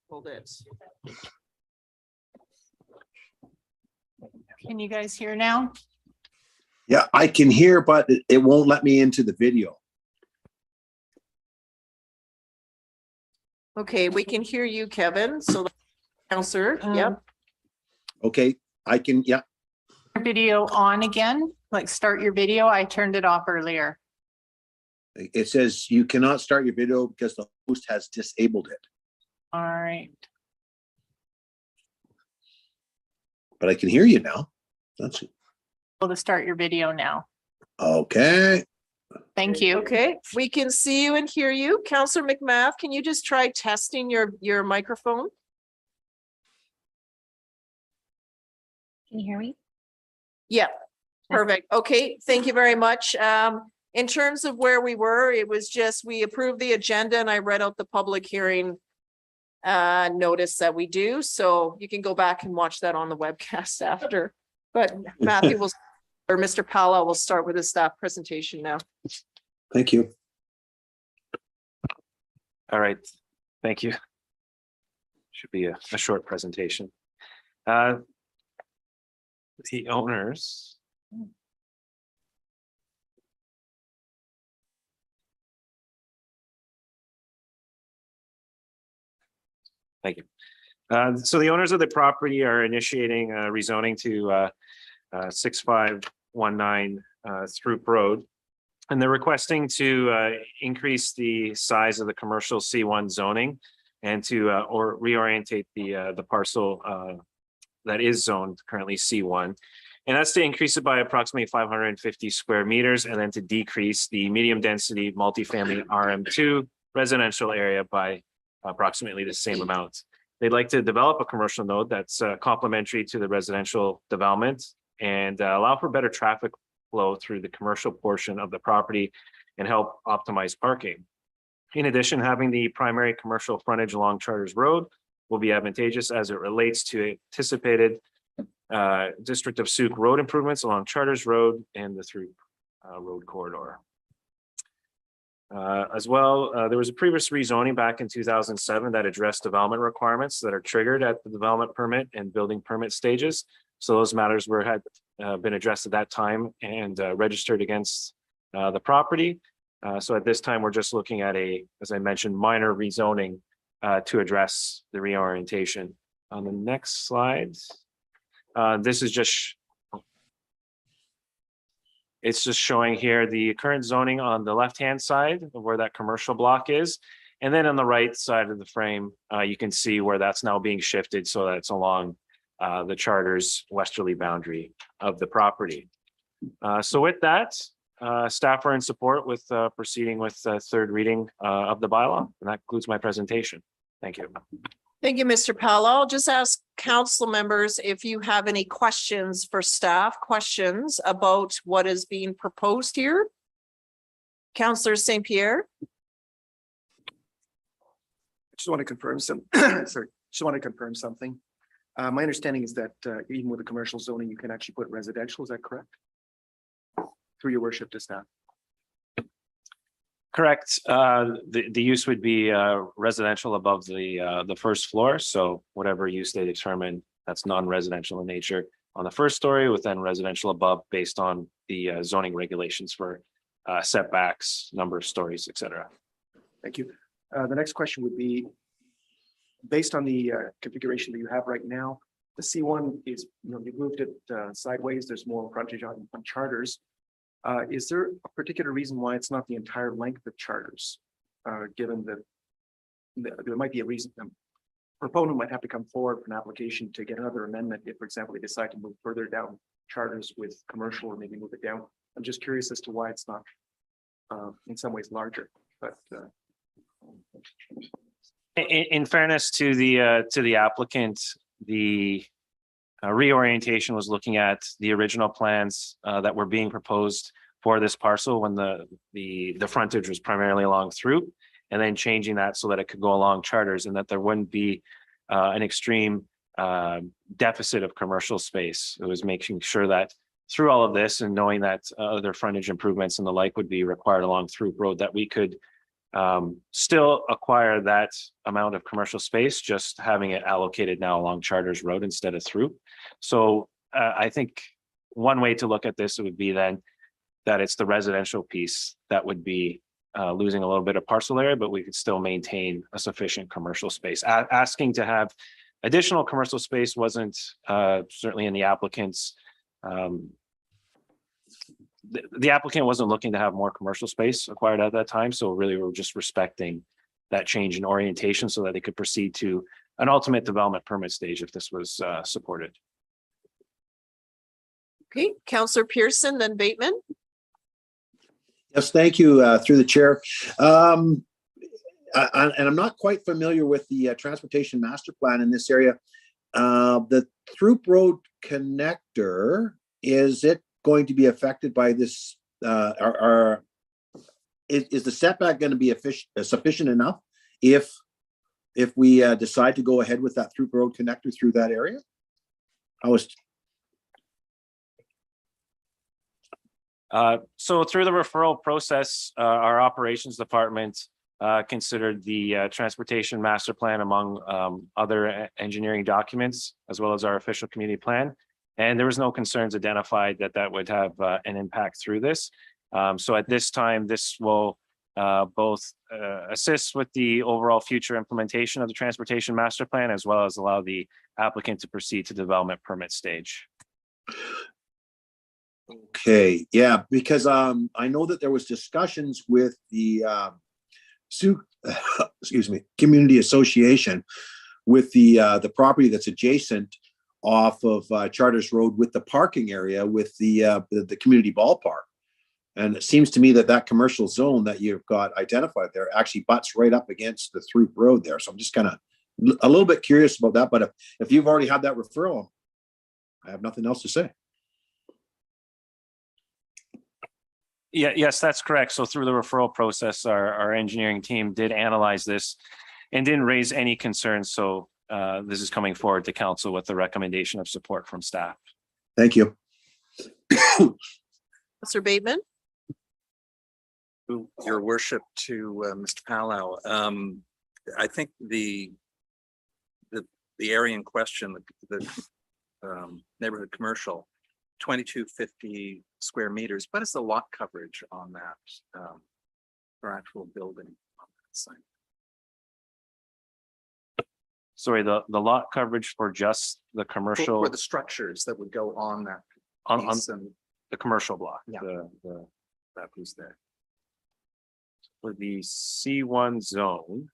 Hold it. Can you guys hear now? Yeah, I can hear, but it won't let me into the video. Okay, we can hear you, Kevin. So, Counselor, yep. Okay, I can, yeah. Video on again, like start your video. I turned it off earlier. It says you cannot start your video because the host has disabled it, All right. but I can hear you now. That's it. To start your video now. Okay. Thank you. Okay, we can see you and hear you. Counselor McMath, can you just try testing your microphone? Can you hear me? Yeah, perfect. Okay, thank you very much. In terms of where we were, it was just, we approved the agenda and I read out the public hearing notice that we do, so you can go back and watch that on the webcast after. But Matthew will, or Mr. Powell will start with his staff presentation now. Thank you. All right, thank you. Should be a short presentation. The owners. Thank you. So the owners of the property are initiating rezoning to 6519 Throop Road. And they're requesting to increase the size of the commercial C1 zoning and to or reorientate the parcel that is zoned currently C1. And that's to increase it by approximately 550 square meters and then to decrease the medium density multifamily RM2 residential area by approximately the same amount. They'd like to develop a commercial node that's complementary to the residential development and allow for better traffic flow through the commercial portion of the property and help optimize parking. In addition, having the primary commercial frontage along Charters Road will be advantageous as it relates to anticipated District of Sauk road improvements along Charters Road and the Throop Road corridor. As well, there was a previous rezoning back in 2007 that addressed development requirements that are triggered at the development permit and building permit stages. So those matters had been addressed at that time and registered against the property. So at this time, we're just looking at as I mentioned, minor rezoning to address the reorientation. On the next slide, this is just it's just showing here the current zoning on the left-hand side of where that commercial block is. And then on the right side of the frame, you can see where that's now being shifted so that it's along the Charters westerly boundary of the property. So with that, staff are in support with proceeding with third reading of the bylaw. And that concludes my presentation. Thank you. Thank you, Mr. Powell. I'll just ask council members if you have any questions for staff, questions about what is being proposed here. Councillor St. Pierre. I just want to confirm something. My understanding is that even with the commercial zoning, you can actually put residential. Is that correct? Through your worship to staff. Correct. The use would be residential above the first floor. So whatever use they determine that's non-residential in nature on the first story, with then residential above based on the zoning regulations for setbacks, number of stories, etc. Thank you. The next question would be, based on the configuration that you have right now, the C1 is, you've moved it sideways. There's more frontage on Charters. Is there a particular reason why it's not the entire length of Charters? Given that there might be a reason, the proponent might have to come forward for an application to get another amendment if, for example, they decide to move further down Charters with commercial or maybe move it down. I'm just curious as to why it's not in some ways larger, but In fairness to the applicant, the reorientation was looking at the original plans that were being proposed for this parcel when the frontage was primarily along Throop, and then changing that so that it could go along Charters and that there wouldn't be an extreme deficit of commercial space. It was making sure that through all of this and knowing that other frontage improvements and the like would be required along Throop Road, that we could still acquire that amount of commercial space, just having it allocated now along Charters Road instead of Throop. So I think one way to look at this would be then that it's the residential piece that would be losing a little bit of parcel area, but we could still maintain a sufficient commercial space. Asking to have additional commercial space wasn't certainly in the applicant's the applicant wasn't looking to have more commercial space acquired at that time. So really we're just respecting that change in orientation so that they could proceed to an ultimate development permit stage if this was supported. Okay, Counselor Pearson, then Bateman. Yes, thank you, through the chair. And I'm not quite familiar with the transportation master plan in this area. The Throop Road connector, is it going to be affected by this? Is the setback going to be sufficient enough if we decide to go ahead with that Throop Road connector through that area? So through the referral process, our operations department considered the transportation master plan among other engineering documents, as well as our official community plan. And there was no concerns identified that would have an impact through this. So at this time, this will both assist with the overall future implementation of the transportation master plan, as well as allow the applicant to proceed to development permit stage. Okay, yeah, because I know that there was discussions with the excuse me, community association with the property that's adjacent off of Charters Road with the parking area with the community ballpark. And it seems to me that commercial zone that you've got identified there actually butts right up against the Throop Road there. So I'm just kind of a little bit curious about that. But if you've already had that referral, I have nothing else to say. Yeah, yes, that's correct. So through the referral process, our engineering team did analyze this and didn't raise any concerns. So this is coming forward to council with the recommendation of support from staff. Thank you. Counselor Bateman. Your worship, to Mr. Palau. I think the area in question, the neighborhood commercial, 2250 square meters. What is the lot coverage on that for actual building on that site? Sorry, the lot coverage for just the commercial, For the structures that would go on that on piece and the commercial block, Yeah. that piece there. For the C1 zone.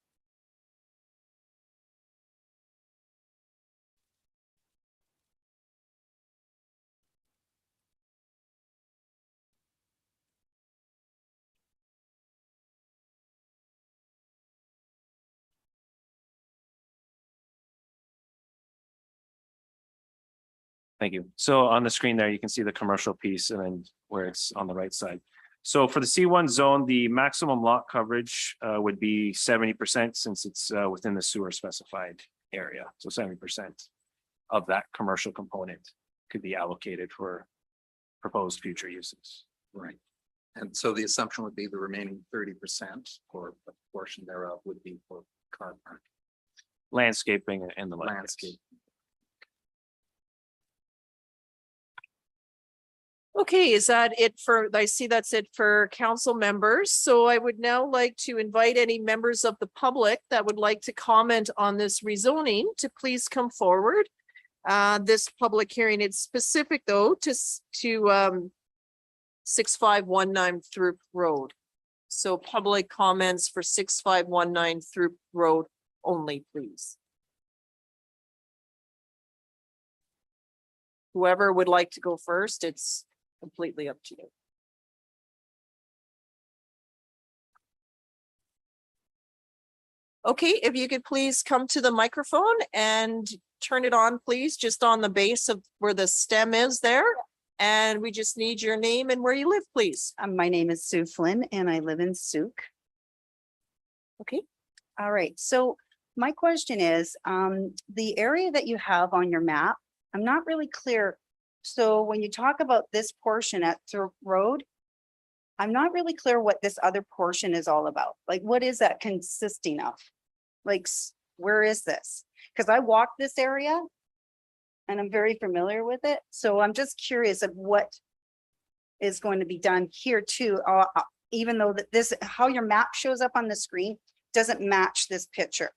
Thank you. So on the screen there, you can see the commercial piece and then where it's on the right side. So for the C1 zone, the maximum lot coverage would be 70% since it's within the sewer specified area. So 70% of that commercial component could be allocated for proposed future uses. right. And so the assumption would be the remaining 30% or a portion thereof would be for car park Landscaping and the like. landscape. Okay, is that it for, I see that's it for council members. So I would now like to invite any members of the public that would like to comment on this rezoning to please come forward. This public hearing, it's specific though to 6519 Throop Road. So public comments for 6519 Throop Road only, please. Whoever would like to go first, it's completely up to you. Okay, if you could please come to the microphone and turn it on, please, just on the base of where the stem is there. And we just need your name and where you live, please. My name is Sue Flynn and I live in Souk. Okay. All right, so my question is, the area that you have on your map, I'm not really clear. So when you talk about this portion at Throop Road, I'm not really clear what this other portion is all about. Like, what is that consisting of? Like, where is this? Because I walk this area and I'm very familiar with it. So I'm just curious of what is going to be done here too. Even though that this, how your map shows up on the screen doesn't match this picture.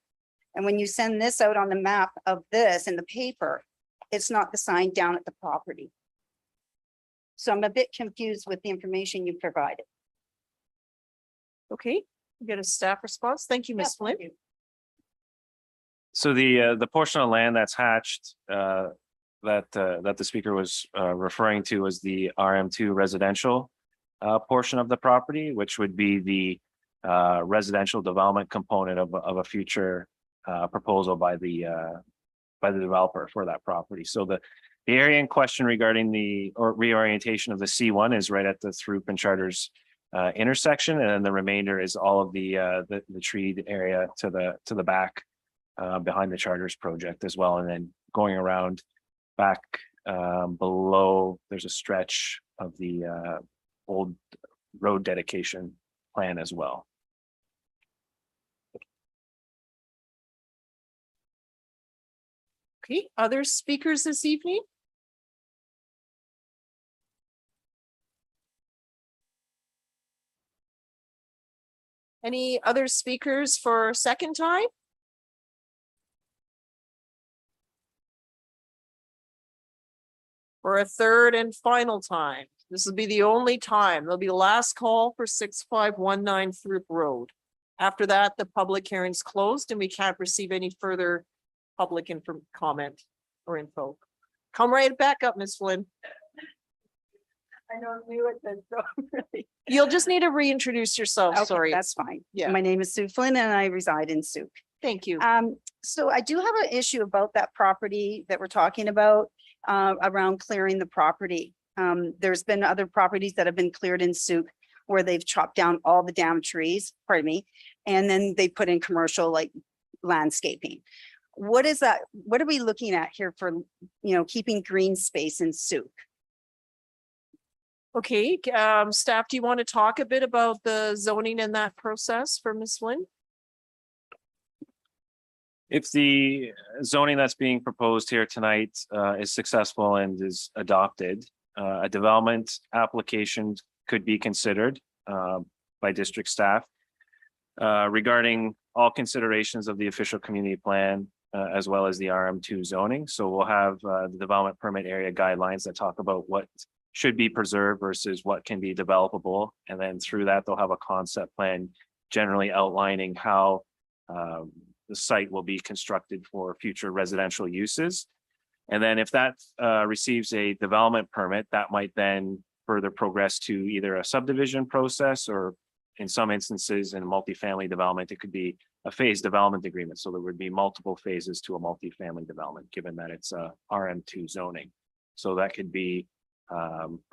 And when you send this out on the map of this in the paper, it's not the sign down at the property. So I'm a bit confused with the information you provided. Okay, we get a staff response. Thank you, Ms. Flynn. So the portion of land that's hatched that the speaker was referring to was the RM2 residential portion of the property, which would be the residential development component of a future proposal by the developer for that property. So the area in question regarding the reorientation of the C1 is right at the Throop and Charters intersection, and then the remainder is all of the treed area to the back behind the Charters project as well, and then going around back below, there's a stretch of the old road dedication plan as well. Okay, other speakers this evening? Any other speakers for a second time? For a third and final time. This will be the only time. There'll be the last call for 6519 Throop Road. After that, the public hearing's closed and we can't receive any further public comment or info. Come right back up, Ms. Flynn. I don't knew it, then, so. You'll just need to reintroduce yourself, Okay, sorry. that's fine. Yeah. My name is Sue Flynn and I reside in Sue. Thank you. So I do have an issue about that property that we're talking about, around clearing the property. There's been other properties that have been cleared in Sue where they've chopped down all the damn trees, pardon me, and then they put in commercial like landscaping. What is that? What are we looking at here for, keeping green space in Sue? Okay, staff, do you want to talk a bit about the zoning in that process for Ms. Flynn? If the zoning that's being proposed here tonight is successful and is adopted, a development application could be considered by district staff regarding all considerations of the official community plan as well as the RM2 zoning. So we'll have the development permit area guidelines that talk about what should be preserved versus what can be developable. And then through that, they'll have a concept plan generally outlining how the site will be constructed for future residential uses. And then if that receives a development permit, that might then further progress to either a subdivision process, or in some instances in multifamily development, it could be a phased development agreement. So there would be multiple phases to a multifamily development, given that it's a RM2 zoning. So that could be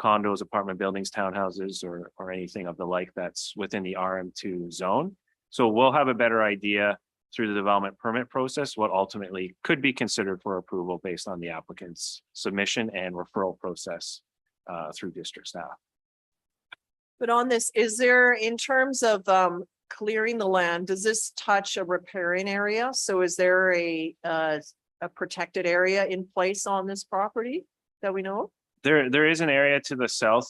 condos, apartment buildings, townhouses, or anything of the like that's within the RM2 zone. So we'll have a better idea through the development permit process what ultimately could be considered for approval based on the applicant's submission and referral process through district staff. But on this, is there, in terms of clearing the land, does this touch a riparian area? So is there a protected area in place on this property that we know of? There is an area to the south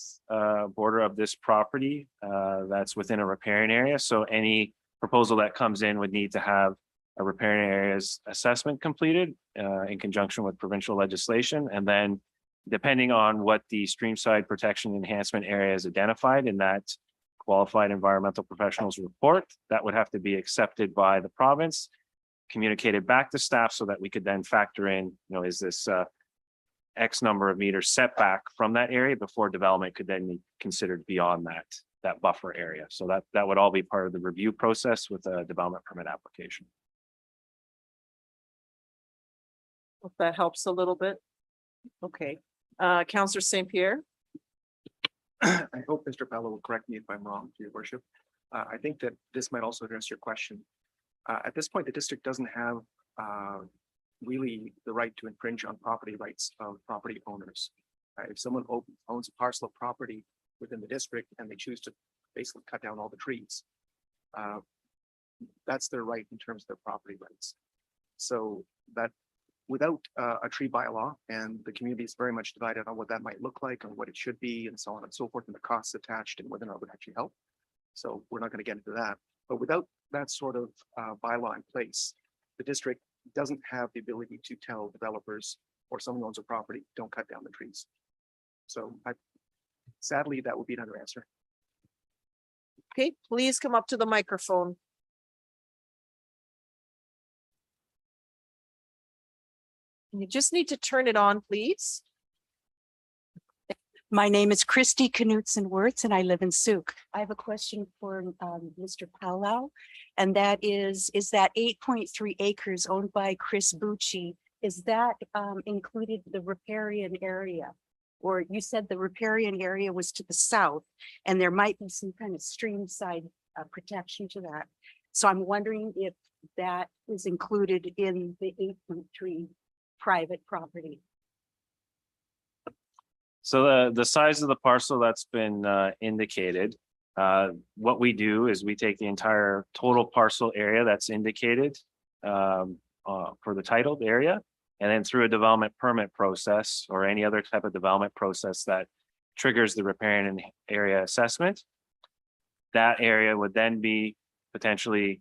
border of this property that's within a riparian area. So any proposal that comes in would need to have a riparian areas assessment completed in conjunction with provincial legislation. And then depending on what the streamside protection enhancement area is identified in that qualified environmental professionals report, that would have to be accepted by the province, communicated back to staff so that we could then factor in, is this X number of meters setback from that area before development could then be considered beyond that buffer area. So that would all be part of the review process with a development permit application. If that helps a little bit. Okay, Councillor St. Pierre. I hope Mr. Pello will correct me if I'm wrong, to your worship. I think that this might also address your question. At this point, the district doesn't have really the right to infringe on property rights of property owners. If someone owns a parcel of property within the district and they choose to basically cut down all the trees, that's their right in terms of their property rights. So that without a tree bylaw, and the community is very much divided on what that might look like and what it should be and so on and so forth, and the costs attached and whether or not it would actually help. So we're not going to get into that. But without that sort of bylaw in place, the district doesn't have the ability to tell developers or someone who owns a property, don't cut down the trees. So sadly, that would be another answer. Okay, please come up to the microphone. You just need to turn it on, please. My name is Christy Knutson Wirtz and I live in Souk. I have a question for Mr. Palau. And that is that 8.3 acres owned by Chris Bucci, is that included the riparian area? Or you said the riparian area was to the south and there might be some kind of stream side protection to that. So I'm wondering if that is included in the 8.3 private property. So the size of the parcel that's been indicated, what we do is we take the entire total parcel area that's indicated for the titled area. And then through a development permit process or any other type of development process that triggers the riparian area assessment, that area would then be potentially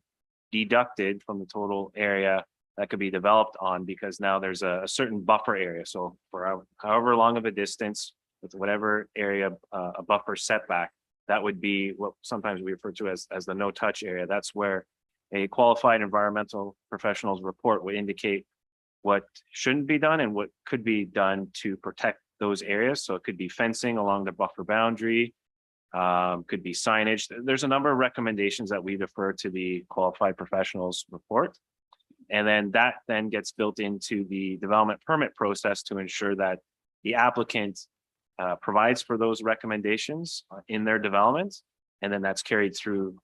deducted from the total area that could be developed on, because now there's a certain buffer area. So for however long of a distance with whatever area, a buffer setback, that would be what sometimes we refer to as the no touch area. That's where a qualified environmental professional's report would indicate what shouldn't be done and what could be done to protect those areas. So it could be fencing along the buffer boundary, could be signage. There's a number of recommendations that we defer to the qualified professionals report. And then that then gets built into the development permit process to ensure that the applicant provides for those recommendations in their development. And then that's carried through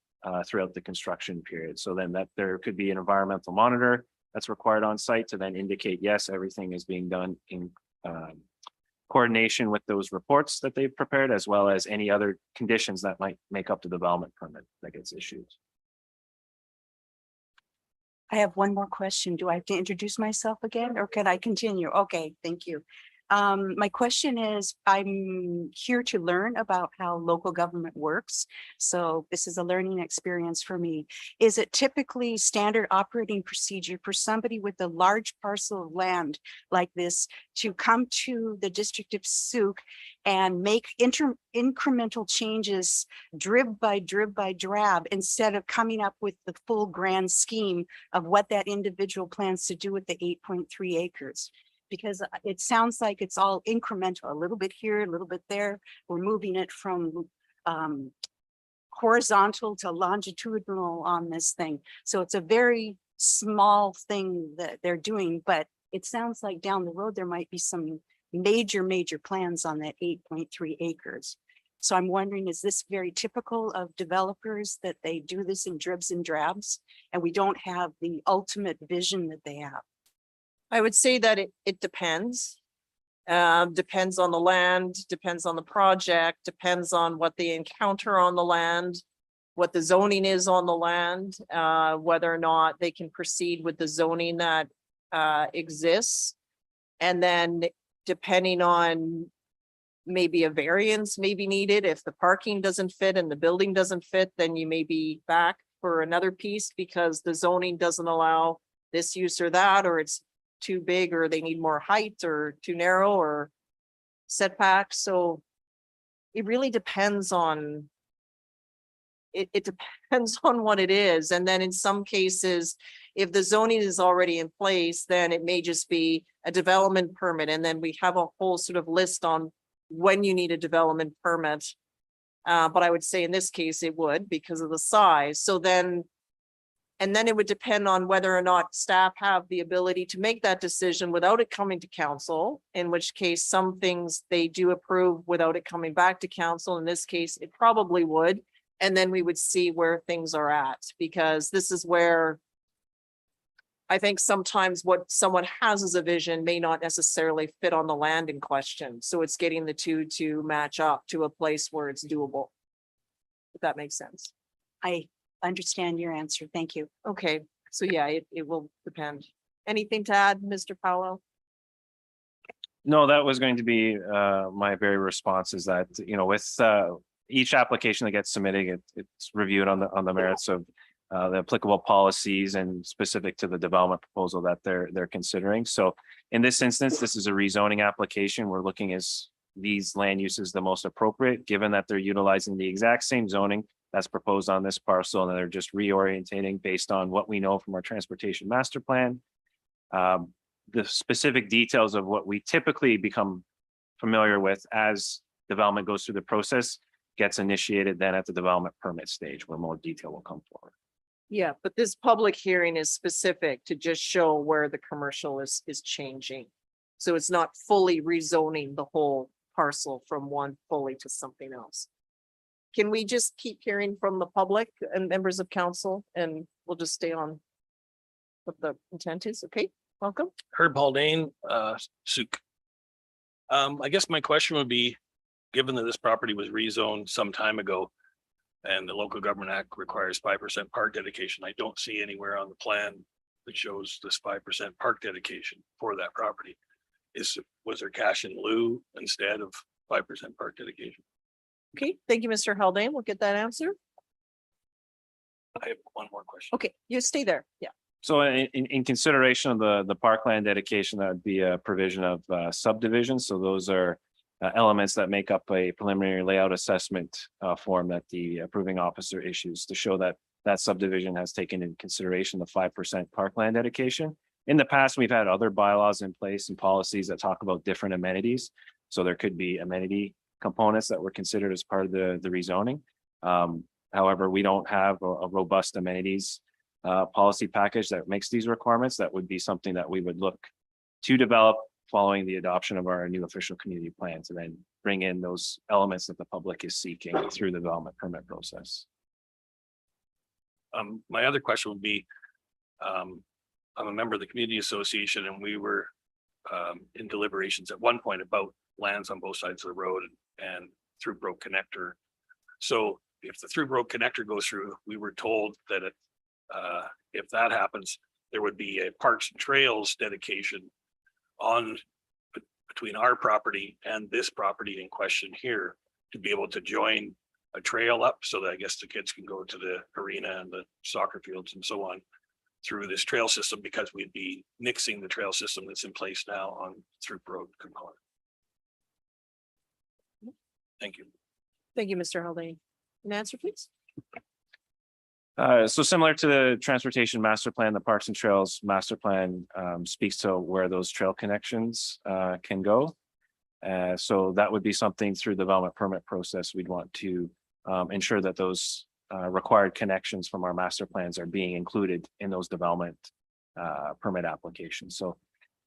throughout the construction period. So then that there could be an environmental monitor that's required on site to then indicate, yes, everything is being done in coordination with those reports that they've prepared, as well as any other conditions that might make up the development permit that gets issued. I have one more question. Do I have to introduce myself again or can I continue? Okay, thank you. My question is, I'm here to learn about how local government works. So this is a learning experience for me. Is it typically standard operating procedure for somebody with a large parcel of land like this to come to the District of Souk and make incremental changes drib by drab, instead of coming up with the full grand scheme of what that individual plans to do with the 8.3 acres? Because it sounds like it's all incremental, a little bit here, a little bit there. We're moving it from horizontal to longitudinal on this thing. So it's a very small thing that they're doing, but it sounds like down the road, there might be some major plans on that 8.3 acres. So I'm wondering, is this very typical of developers that they do this in dribs and drabs and we don't have the ultimate vision that they have? I would say that it depends. Depends on the land, depends on the project, depends on what they encounter on the land, what the zoning is on the land, whether or not they can proceed with the zoning that exists. And then depending on maybe a variance may be needed. If the parking doesn't fit and the building doesn't fit, then you may be back for another piece because the zoning doesn't allow this use or that, or it's too big, or they need more height, or too narrow, or setback. So it really depends on, it depends on what it is. And then in some cases, if the zoning is already in place, then it may just be a development permit. And then we have a whole sort of list on when you need a development permit. But I would say in this case, it would, because of the size. So then, and then it would depend on whether or not staff have the ability to make that decision without it coming to council, in which case some things they do approve without it coming back to council. In this case, it probably would. And then we would see where things are at, because this is where I think sometimes what someone has as a vision may not necessarily fit on the land in question. So it's getting the two to match up to a place where it's doable. If that makes sense. I understand your answer. Thank you. Okay, so yeah, it will depend. Anything to add, Mr. Powell? No, that was going to be my very response, is that, you know, with each application that gets submitted, it's reviewed on the merits of the applicable policies and specific to the development proposal that they're considering. So in this instance, this is a rezoning application. We're looking as these land uses the most appropriate, given that they're utilizing the exact same zoning that's proposed on this parcel, and they're just reorientating based on what we know from our transportation master plan. the specific details of what we typically become familiar with as development goes through the process gets initiated then at the development permit stage where more detail will come forward. Yeah, but this public hearing is specific to just show where the commercial is changing. So it's not fully rezoning the whole parcel from one fully to something else. Can we just keep hearing from the public and members of council, and we'll just stay on what the intent is? Okay, welcome. Herb Haldane, Souk. I guess my question would be, given that this property was rezoned some time ago and the Local Government Act requires 5% park dedication, I don't see anywhere on the plan that shows this 5% park dedication for that property. Was there cash in lieu instead of 5% park dedication? Okay, thank you, Mr. Haldane. We'll get that answer. I have one more question. Okay, you stay there. Yeah. So in consideration of the parkland dedication, that would be a provision of subdivision. So those are elements that make up a preliminary layout assessment form that the approving officer issues to show that that subdivision has taken into consideration the 5% parkland dedication. In the past, we've had other bylaws in place and policies that talk about different amenities. So there could be amenity components that were considered as part of the rezoning. However, we don't have a robust amenities policy package that makes these requirements. That would be something that we would look to develop following the adoption of our new official community plan to then bring in those elements that the public is seeking through the development permit process. My other question would be, I'm a member of the community association and we were in deliberations at one point about lands on both sides of the road and through Broke Connector. So if the through Broke Connector goes through, we were told that if that happens, there would be a Parks and Trails dedication on between our property and this property in question here to be able to join a trail up so that I guess the kids can go to the arena and the soccer fields and so on through this trail system, because we'd be nixing the trail system that's in place now on through road component. Thank you. Thank you, Mr. Haldane. An answer, please. So similar to the transportation master plan, the Parks and Trails master plan speaks to where those trail connections can go. So that would be something through the development permit process. We'd want to ensure that those required connections from our master plans are being included in those development permit applications. So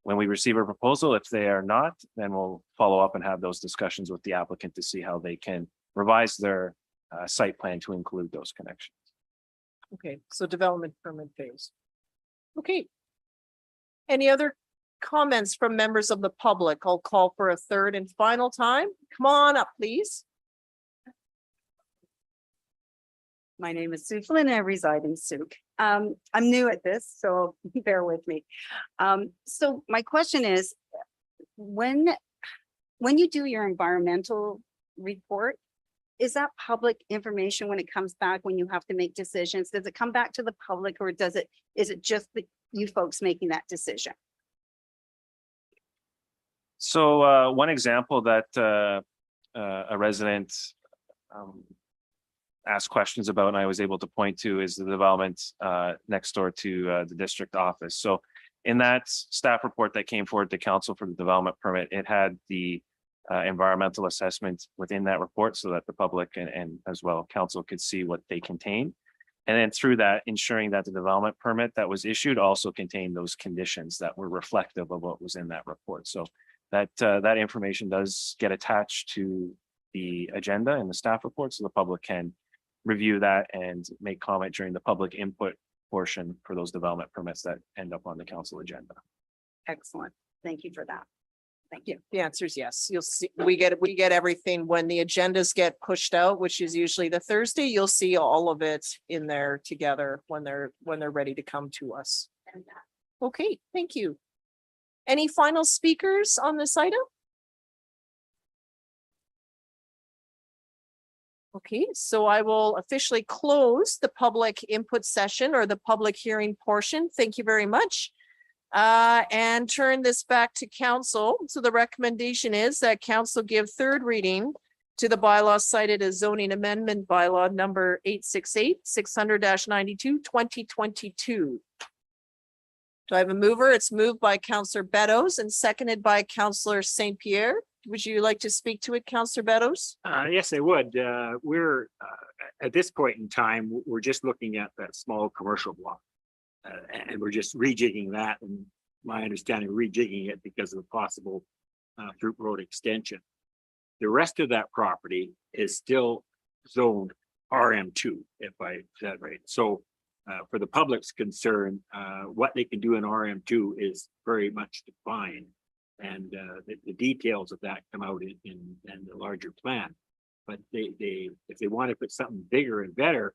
when we receive a proposal, if they are not, then we'll follow up and have those discussions with the applicant to see how they can revise their site plan to include those connections. Okay, so development permit phase. Okay. Any other comments from members of the public? I'll call for a third and final time. Come on up, please. My name is Sue Flynn and I reside in Souk. I'm new at this, so bear with me. So my question is, when you do your environmental report, is that public information when it comes back, when you have to make decisions? Does it come back to the public, or is it just you folks making that decision? So one example that a resident asked questions about and I was able to point to is the development next door to the district office. So in that staff report that came forward to council for the development permit, it had the environmental assessment within that report so that the public and as well council could see what they contain. And then through that, ensuring that the development permit that was issued also contained those conditions that were reflective of what was in that report. So that that information does get attached to the agenda in the staff report so the public can review that and make comment during the public input portion for those development permits that end up on the council agenda. Excellent. Thank you for that. Thank you. The answer is yes. You'll see, we get everything when the agendas get pushed out, which is usually the Thursday. You'll see all of it in there together when they're ready to come to us. Okay, thank you. Any final speakers on this item? Okay, so I will officially close the public input session or the public hearing portion. Thank you very much. And turn this back to council. So the recommendation is that council give third reading to the bylaw cited as zoning amendment bylaw number 868 600-92 2022. Do I have a mover? It's moved by Counselor Beddoes and seconded by Counselor St. Pierre. Would you like to speak to it, Counselor Beddoes? Yes, I would. We're at this point in time, we're just looking at that small commercial block. And we're just rejigging that, and my understanding, rejigging it because of the possible Fruit Road extension. The rest of that property is still zoned RM2, if I said right. So for the public's concern, what they can do in RM2 is very much defined. And the details of that come out in the larger plan. But if they want to put something bigger and better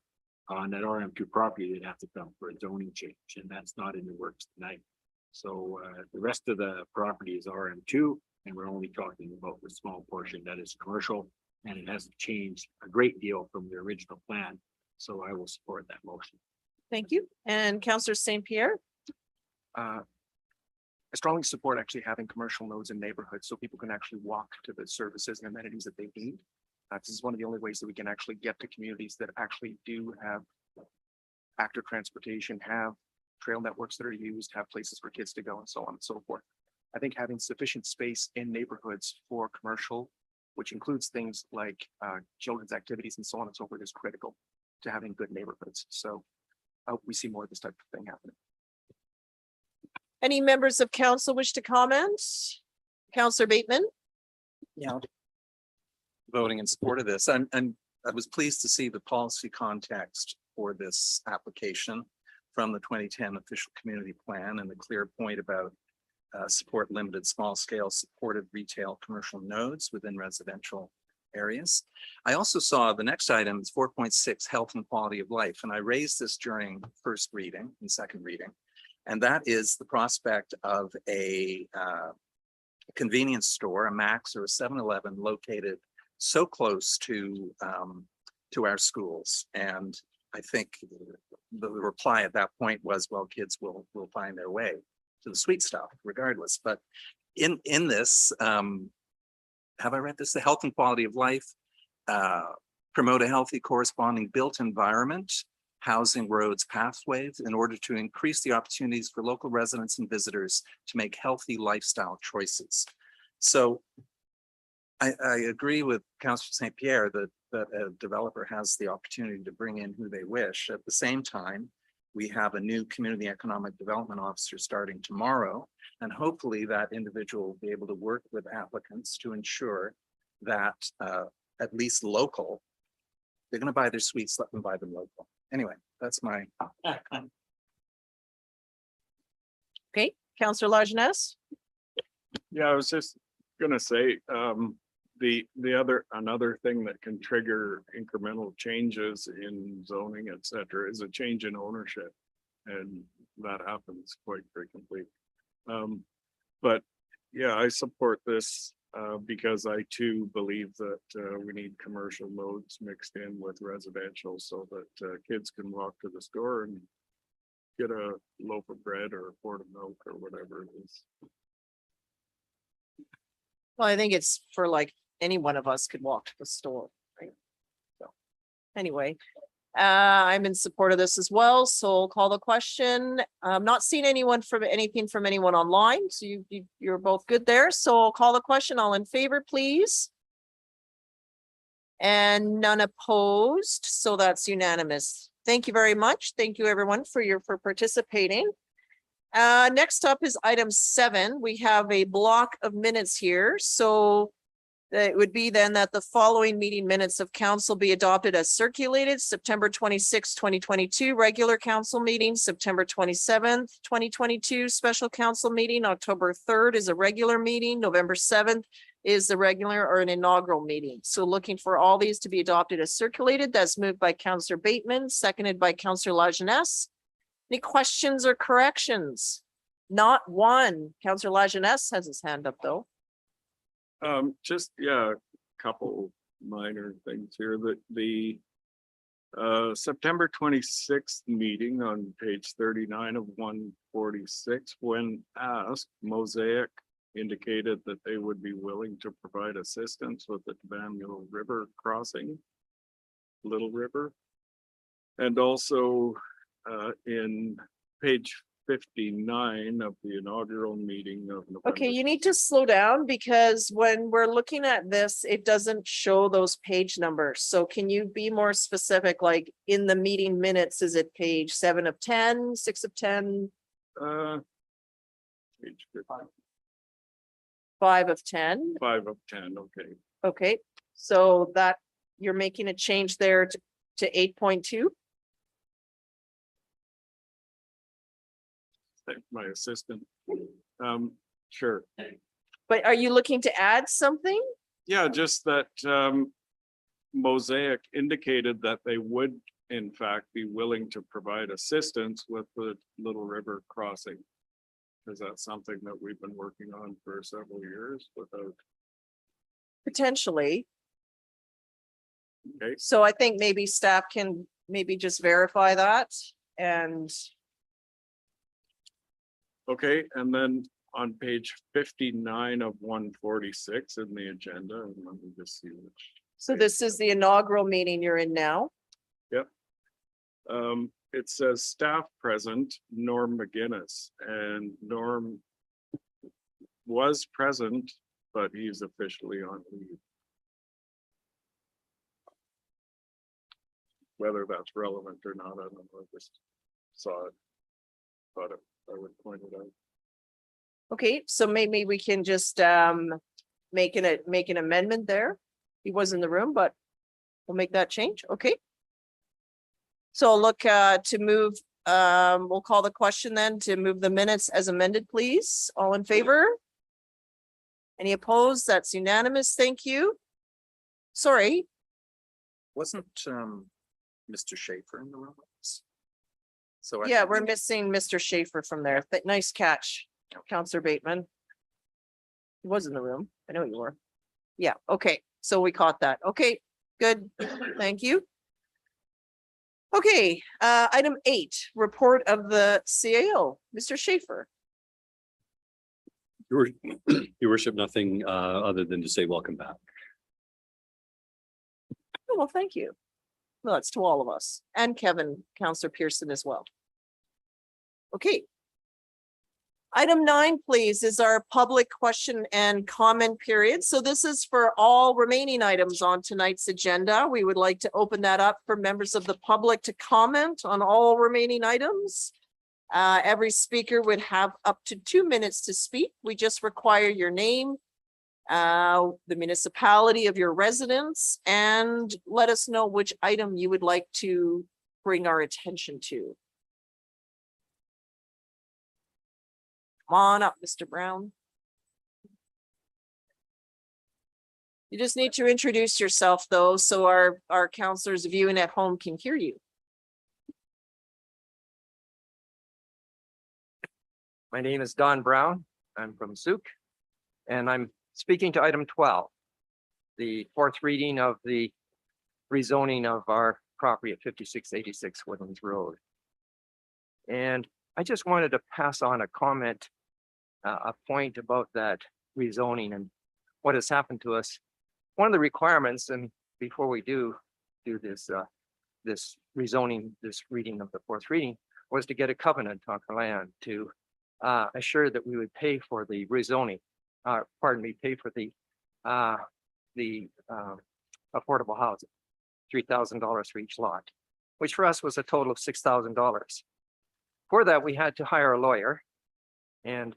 on that RM2 property, they'd have to come for a zoning change, and that's not in the works tonight. So the rest of the property is RM2, and we're only talking about the small portion that is commercial, and it hasn't changed a great deal from the original plan. So I will support that motion. Thank you. And Counselor St. Pierre? I strongly support actually having commercial nodes in neighborhoods so people can actually walk to the services and amenities that they need. This is one of the only ways that we can actually get to communities that actually do have active transportation, have trail networks that are used, have places for kids to go, and so on and so forth. I think having sufficient space in neighborhoods for commercial, which includes things like children's activities and so on and so forth, is critical to having good neighborhoods. So I hope we see more of this type of thing happening. Any members of council wish to comment? Counselor Bateman? Yeah. Voting in support of this. I was pleased to see the policy context for this application from the 2010 official community plan and the clear point about support limited small scale supported retail commercial nodes within residential areas. I also saw the next item is 4.6 health and quality of life. And I raised this during first reading and second reading. And that is the prospect of a convenience store, a Max or a 7-Eleven located so close to our schools. And I think the reply at that point was, well, kids will find their way to the sweet stuff regardless. But in this, have I read this? The health and quality of life, promote a healthy corresponding built environment, housing, roads, pathways in order to increase the opportunities for local residents and visitors to make healthy lifestyle choices. So I agree with Councillor St. Pierre that a developer has the opportunity to bring in who they wish. At the same time, we have a new community economic development officer starting tomorrow, and hopefully that individual will be able to work with applicants to ensure that at least local, they're going to buy their sweets, let them buy them local. Anyway, that's my. Okay, Counselor Lajeunesse? Yeah, I was just gonna say, another thing that can trigger incremental changes in zoning, et cetera, is a change in ownership. And that happens quite frequently. But yeah, I support this because I too believe that we need commercial nodes mixed in with residential so that kids can walk to the store and get a loaf of bread or a quart of milk or whatever it is. Well, I think it's for like any one of us could walk to the store, right? So anyway, I'm in support of this as well. So I'll call the question. I'm not seeing anything from anyone online. So you're both good there. So I'll call the question. All in favor, please. And none opposed. So that's unanimous. Thank you very much. Thank you everyone for participating. Next up is item 7. We have a block of minutes here. So it would be then that the following meeting minutes of council be adopted as circulated: September 26, 2022, regular council meeting, September 27th, 2022, special council meeting, October 3rd is a regular meeting, November 7th is the regular or an inaugural meeting. So looking for all these to be adopted as circulated. That's moved by Councillor Bateman, seconded by Councillor Lajeunesse. Any questions or corrections? Not one. Councillor Lajeunesse has his hand up though. Just, yeah, a couple minor things here. That the September 26th meeting on page 39 of 146, when asked, Mosaic indicated that they would be willing to provide assistance with the Tabamula River crossing, Little River. And also in page 59 of the inaugural meeting of November. Okay, you need to slow down because when we're looking at this, it doesn't show those page numbers. So can you be more specific, like in the meeting minutes, is it page 7 of 10, 6 of 10, Page 50, 5 of 10? 5 of 10, okay. Okay, so that you're making a change there to 8.2? Thank my assistant. Sure. But are you looking to add something? Yeah, just that Mosaic indicated that they would in fact be willing to provide assistance with the Little River crossing. Is that something that we've been working on for several years without? Potentially. Okay, So I think maybe staff can maybe just verify that and okay, and then on page 59 of 146 in the agenda, and let me just see which. so this is the inaugural meeting you're in now. It says staff present, Norm McGinnis, and Norm was present, but he's officially on leave. Whether that's relevant or not, I don't know, I just saw it. Thought I would point it out. Okay, so maybe we can just make an amendment there. He was in the room, but we'll make that change. Okay. So I'll look to move, we'll call the question then to move the minutes as amended, please. All in favor? Any opposed? That's unanimous. Thank you. Sorry, Wasn't Mr. Schaefer in the room? So yeah, we're missing Mr. Schaefer from there. Nice catch, Counselor Bateman. He was in the room. I know you were. Yeah, okay, so we caught that. Okay, good. Thank you. Okay, item 8, report of the CAO, Mr. Schaefer. Your worship, nothing other than to say welcome back. Oh, well, thank you. Well, it's to all of us and Kevin, Counselor Pearson as well. Okay. Item 9, please, is our public question and comment period. So this is for all remaining items on tonight's agenda. We would like to open that up for members of the public to comment on all remaining items. Every speaker would have up to 2 minutes to speak. We just require your name, the municipality of your residence, and let us know which item you would like to bring our attention to. Come on up, Mr. Brown. You just need to introduce yourself though, so our counselors viewing at home can hear you. My name is Don Brown. I'm from Souk, and I'm speaking to item 12, the fourth reading of the rezoning of our property at 5686 Woodlands Road. And I just wanted to pass on a comment, a point about that rezoning and what has happened to us. One of the requirements, and before we do this, this rezoning, this reading of the fourth reading, was to get a covenant on the land to assure that we would pay for the rezoning, pay for the affordable housing, $3,000 for each lot, which for us was a total of $6,000. For that, we had to hire a lawyer and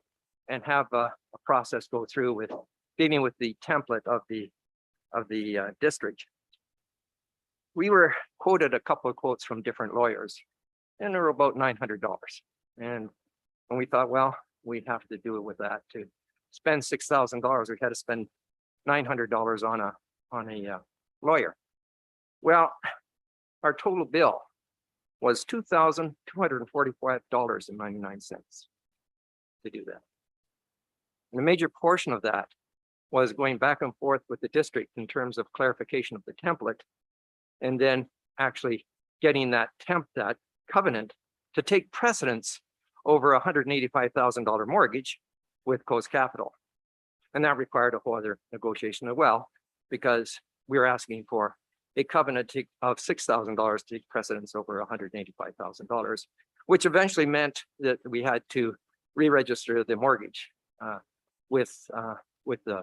have a process go through with dealing with the template of the district. We were quoted a couple of quotes from different lawyers, and they were about $900. And we thought, well, we'd have to do it with that. To spend $6,000, we had to spend $900 on a lawyer. Well, our total bill was $2,245.99 to do that. And a major portion of that was going back and forth with the district in terms of clarification of the template, and then actually getting that covenant to take precedence over a $185,000 mortgage with Coast Capital. And that required a whole other negotiation as well, because we were asking for a covenant of $6,000 to take precedence over $185,000, which eventually meant that we had to re-register the mortgage with the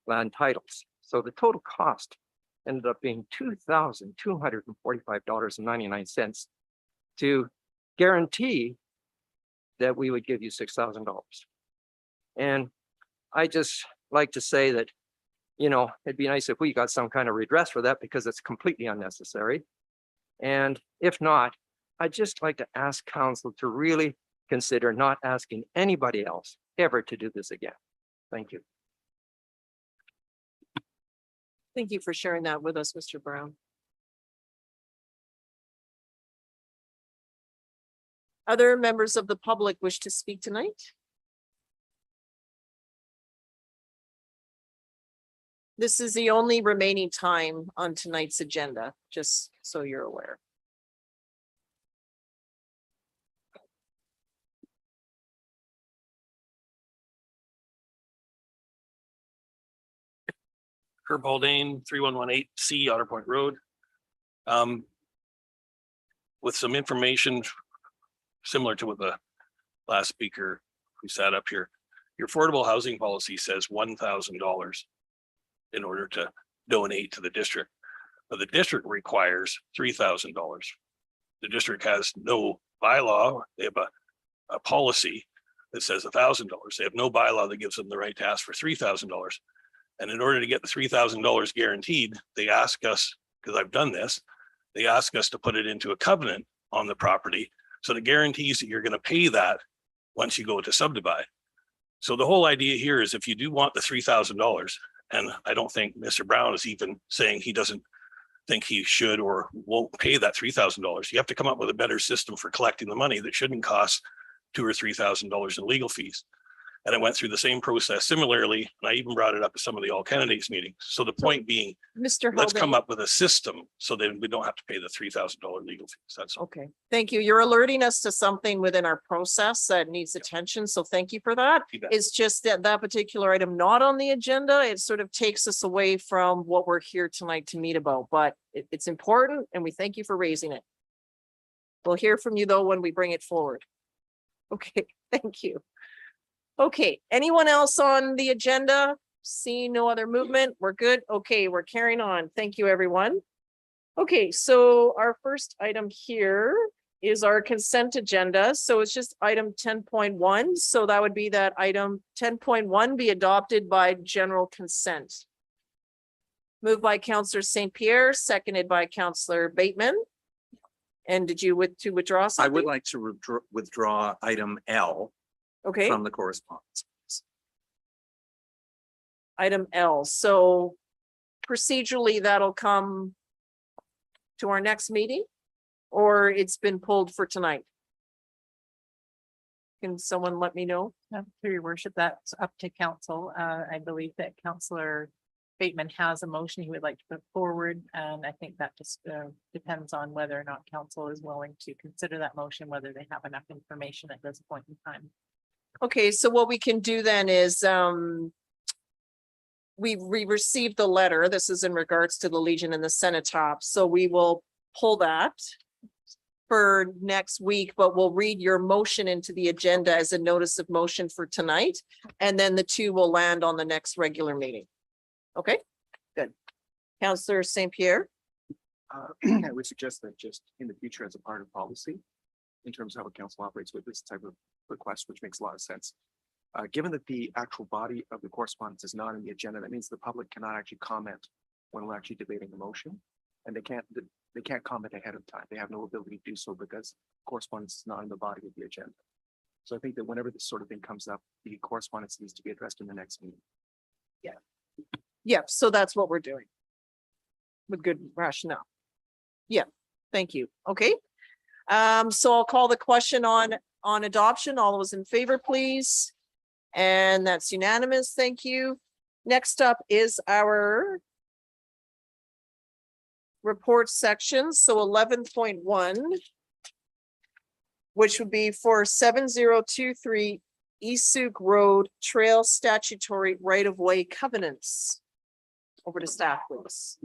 land titles. So the total cost ended up being $2,245.99 to guarantee that we would give you $6,000. And I just like to say that, you know, it'd be nice if we got some kind of redress for that because it's completely unnecessary. And if not, I'd just like to ask council to really consider not asking anybody else ever to do this again. Thank you. Thank you for sharing that with us, Mr. Brown. Other members of the public wish to speak tonight? This is the only remaining time on tonight's agenda, just so you're aware. Herb Haldane, 3118 C Otter Point Road. With some information similar to what the last speaker who sat up here, your affordable housing policy says $1,000 in order to donate to the district, but the district requires $3,000. The district has no bylaw. They have a policy that says $1,000. They have no bylaw that gives them the right to ask for $3,000. And in order to get the $3,000 guaranteed, they ask us, because I've done this, they ask us to put it into a covenant on the property. So it guarantees that you're going to pay that once you go to subdivide. So the whole idea here is if you do want the $3,000, and I don't think Mr. Brown is even saying he doesn't think he should or won't pay that $3,000. You have to come up with a better system for collecting the money that shouldn't cost $2,000 or $3,000 in legal fees. And I went through the same process similarly, and I even brought it up at some of the all candidates meetings. So the point being, Mr. let's come Haldane. up with a system so that we don't have to pay the $3,000 legal fees. That's all. Okay, thank you. You're alerting us to something within our process that needs attention, so thank you for that. You bet. It's just that that particular item not on the agenda, it sort of takes us away from what we're here tonight to meet about, but it's important and we thank you for raising it. We'll hear from you though when we bring it forward. Okay, thank you. Okay, anyone else on the agenda? See no other movement? We're good. Okay, we're carrying on. Thank you, everyone. Okay, so our first item here is our consent agenda. So it's just item 10.1. So that would be that item 10.1 be adopted by general consent. Moved by Councillor St. Pierre, seconded by Councillor Bateman. And did you withdraw I something? would like to withdraw item L Okay, from the correspondence. item L. So procedurally, that'll come to our next meeting, or it's been pulled for tonight? Can someone let me know? Through your worship, that's up to council. I believe that Councillor Bateman has a motion he would like to put forward, and I think that just depends on whether or not council is willing to consider that motion, whether they have enough information at this point in time. Okay, so what we can do then is, we received the letter. This is in regards to the Legion and the Cenotaph. So we will pull that for next week, but we'll read your motion into the agenda as a notice of motion for tonight. And then the two will land on the next regular meeting. Okay, good. Councillor St. Pierre? I would suggest that just in the future as a part of policy, in terms of how a council operates with this type of request, which makes a lot of sense. Given that the actual body of the correspondence is not in the agenda, that means the public cannot actually comment when we're actually debating the motion. And they can't comment ahead of time. They have no ability to do so because correspondence is not in the body of the agenda. So I think that whenever this sort of thing comes up, the correspondence needs to be addressed in the next meeting. Yeah, so that's what we're doing. With good rationale. Yeah, thank you. Okay. So I'll call the question on adoption. All those in favor, please. And that's unanimous. Thank you. Next up is our report section. So 11.1, which would be for 7023 East Road Trail Statutory Right-of-Way Covenants. Over to staff, please.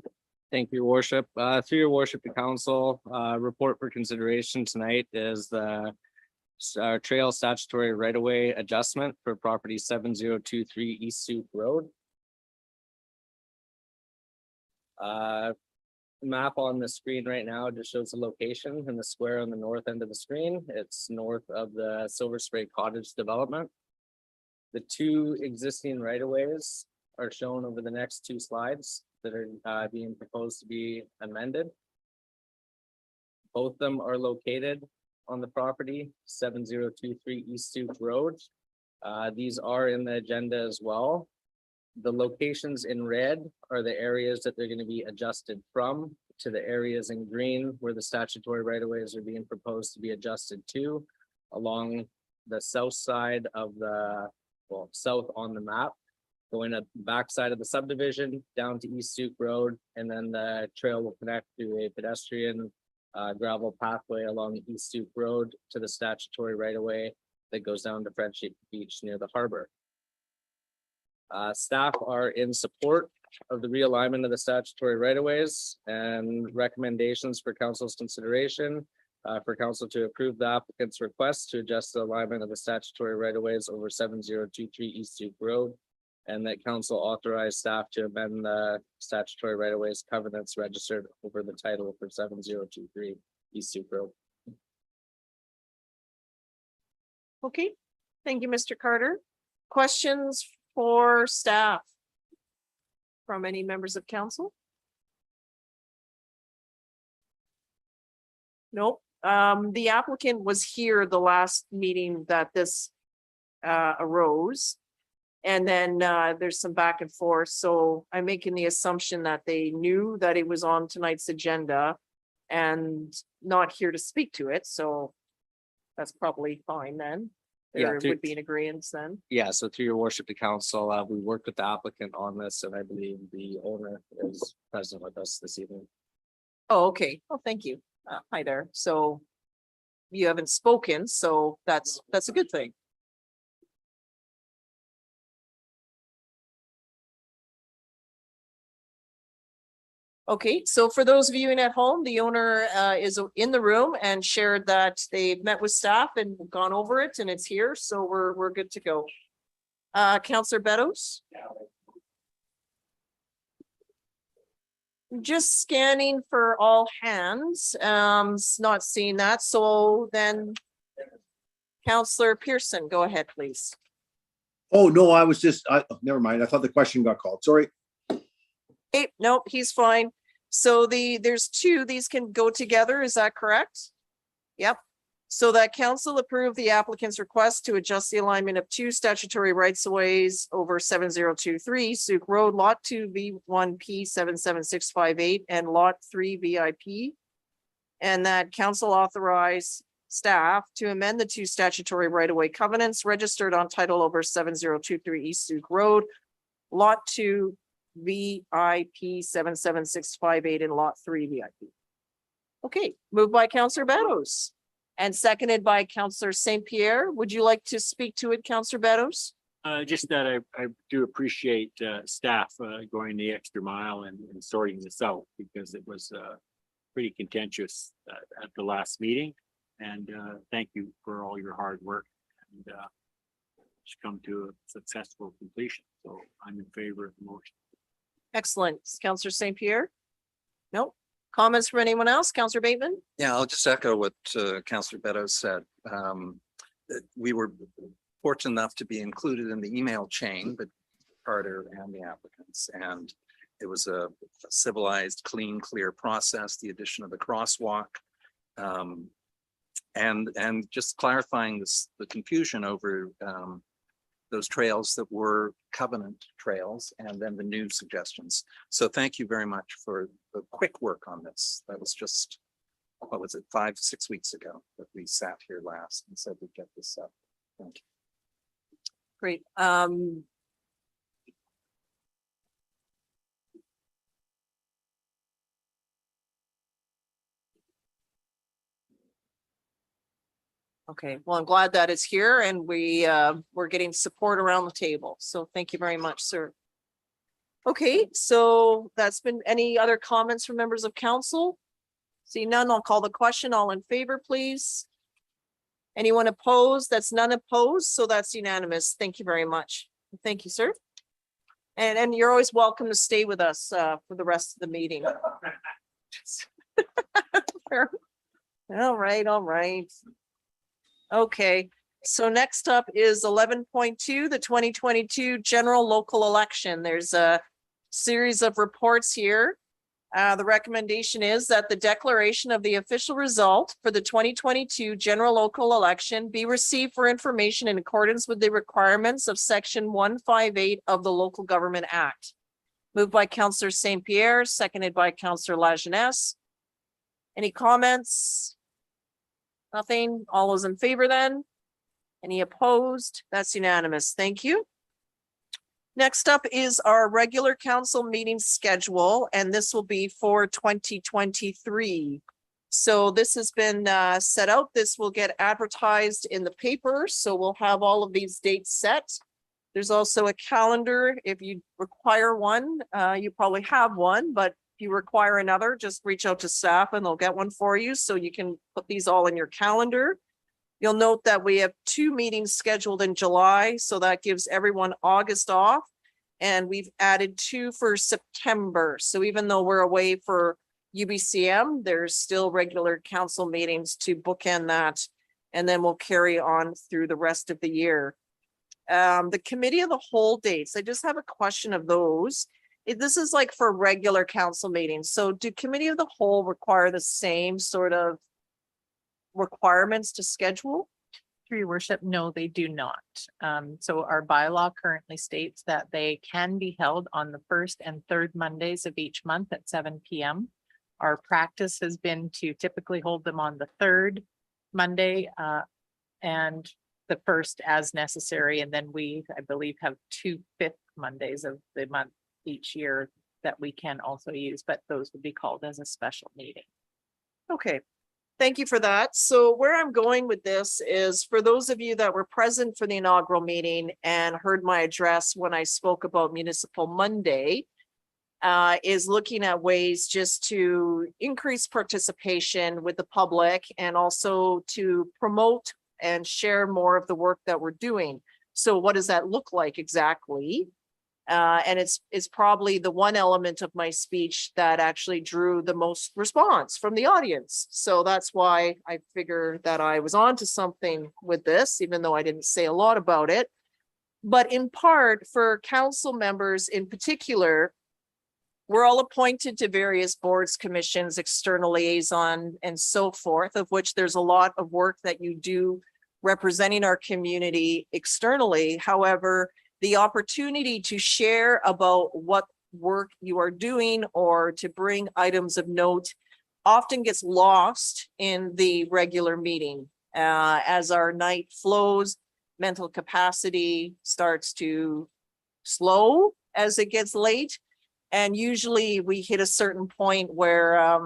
Thank you, worship. Through your worship, the council, report for consideration tonight is the trail statutory right-of-way adjustment for property 7023 East Sioux Road. Map on the screen right now just shows the location in the square on the north end of the screen. It's north of the Silver Spray Cottage development. The two existing right-of-ways are shown over the next two slides that are being proposed to be amended. Both of them are located on the property 7023 East Sioux Road. These are in the agenda as well. The locations in red are the areas that they're going to be adjusted from, to the areas in green where the statutory right-of-ways are being proposed to be adjusted to, along the south side of the, well, south on the map, going up the backside of the subdivision down to East Sioux Road, and then the trail will connect to a pedestrian gravel pathway along East Sioux Road to the statutory right-of-way that goes down to Friendship Beach near the harbor. Staff are in support of the realignment of the statutory right-of-ways and recommendations for council's consideration. For council to approve the applicant's request to adjust the alignment of the statutory right-of-ways over 7023 East Sioux Road, and that council authorize staff to amend the statutory right-of-ways covenants registered over the title for 7023 East Sioux Road. Okay, thank you, Mr. Carter. Questions for staff from any members of council? Nope. The applicant was here the last meeting that this arose. And then there's some back and forth. So I'm making the assumption that they knew that it was on tonight's agenda and not here to speak to it. So that's probably fine then. Yeah, There would be an agreement then. Yeah, so through your worship to council, we worked with the applicant on this, and I believe the owner is present with us this evening. Oh, okay. Oh, thank you. Hi there. So you haven't spoken, so that's a good thing. Okay, so for those of you in at home, the owner is in the room and shared that they've met with staff and gone over it and it's here, so we're good to go. Councillor Beddoes? Just scanning for all hands, not seeing that, so then Councillor Pearson, go ahead, please. Oh, no, I was just, never mind. I thought the question got called. Sorry. Hey, nope, he's fine. So there's two, these can go together, is that correct? Yep. So that council approved the applicant's request to adjust the alignment of two statutory rights of ways over 7023 Sioux Road, Lot 2 V1P 77658 and Lot 3 VIP. And that council authorized staff to amend the two statutory right-of-way covenants registered on title over 7023 East Sioux Road, Lot 2 VIP 77658 and Lot 3 VIP. Okay, moved by Councillor Beddoes and seconded by Councillor St. Pierre. Would you like to speak to it, Councillor Beddoes? Just that I do appreciate staff going the extra mile and sorting this out, because it was pretty contentious at the last meeting. And thank you for all your hard work, and it's come to a successful completion. So I'm in favor of the motion. Excellent. Councillor St. Pierre? Nope. Comments from anyone else? Councillor Bateman? Yeah, I'll just echo what Councillor Beddoes said. That we were fortunate enough to be included in the email chain, but Carter and the applicants, and it was a civilized, clean, clear process, the addition of the crosswalk. And just clarifying the confusion over those trails that were covenant trails, and then the new suggestions. So thank you very much for the quick work on this. That was just, what was it, 5-6 weeks ago that we sat here last and said we'd get this up. Thank you. Great. Okay, well, I'm glad that it's here and we're getting support around the table. So thank you very much, sir. Okay, so that's been, any other comments from members of council? See none, I'll call the question. All in favor, please. Anyone opposed? That's none opposed, so that's unanimous. Thank you very much. Thank you, sir. And you're always welcome to stay with us for the rest of the meeting. All right, all right. Okay, so next up is 11.2, the 2022 general local election. There's a series of reports here. The recommendation is that the declaration of the official result for the 2022 general local election be received for information in accordance with the requirements of section 158 of the Local Government Act. Moved by Councillor St. Pierre, seconded by Councillor Lajeunesse. Any comments? Nothing? All those in favor then? Any opposed? That's unanimous. Thank you. Next up is our regular council meeting schedule, and this will be for 2023. So this has been set out. This will get advertised in the paper, so we'll have all of these dates set. There's also a calendar. If you require one, you probably have one, but if you require another, just reach out to staff and they'll get one for you, so you can put these all in your calendar. You'll note that we have 2 meetings scheduled in July, so that gives everyone August off. And we've added 2 for September. So even though we're away for UBCM, there's still regular council meetings to bookend that. And then we'll carry on through the rest of the year. The committee of the whole dates, I just have a question of those. This is like for regular council meetings. So do committee of the whole require the same sort of requirements to schedule? Through your worship, no, they do not. So our bylaw currently states that they can be held on the first and third Mondays of each month at 7 p.m. Our practice has been to typically hold them on the third Monday and the first as necessary. And then we, I believe, have 2 fifth Mondays of the month each year that we can also use, but those would be called as a special meeting. Okay. Thank you for that. So where I'm going with this is for those of you that were present for the inaugural meeting and heard my address when I spoke about Municipal Monday, is looking at ways just to increase participation with the public and also to promote and share more of the work that we're doing. So what does that look like exactly? And it's probably the one element of my speech that actually drew the most response from the audience. So that's why I figured that I was onto something with this, even though I didn't say a lot about it. But in part, for council members in particular, we're all appointed to various boards, commissions, external liaison, and so forth, of which there's a lot of work that you do representing our community externally. However, the opportunity to share about what work you are doing or to bring items of note often gets lost in the regular meeting. As our night flows, mental capacity starts to slow as it gets late. And usually we hit a certain point where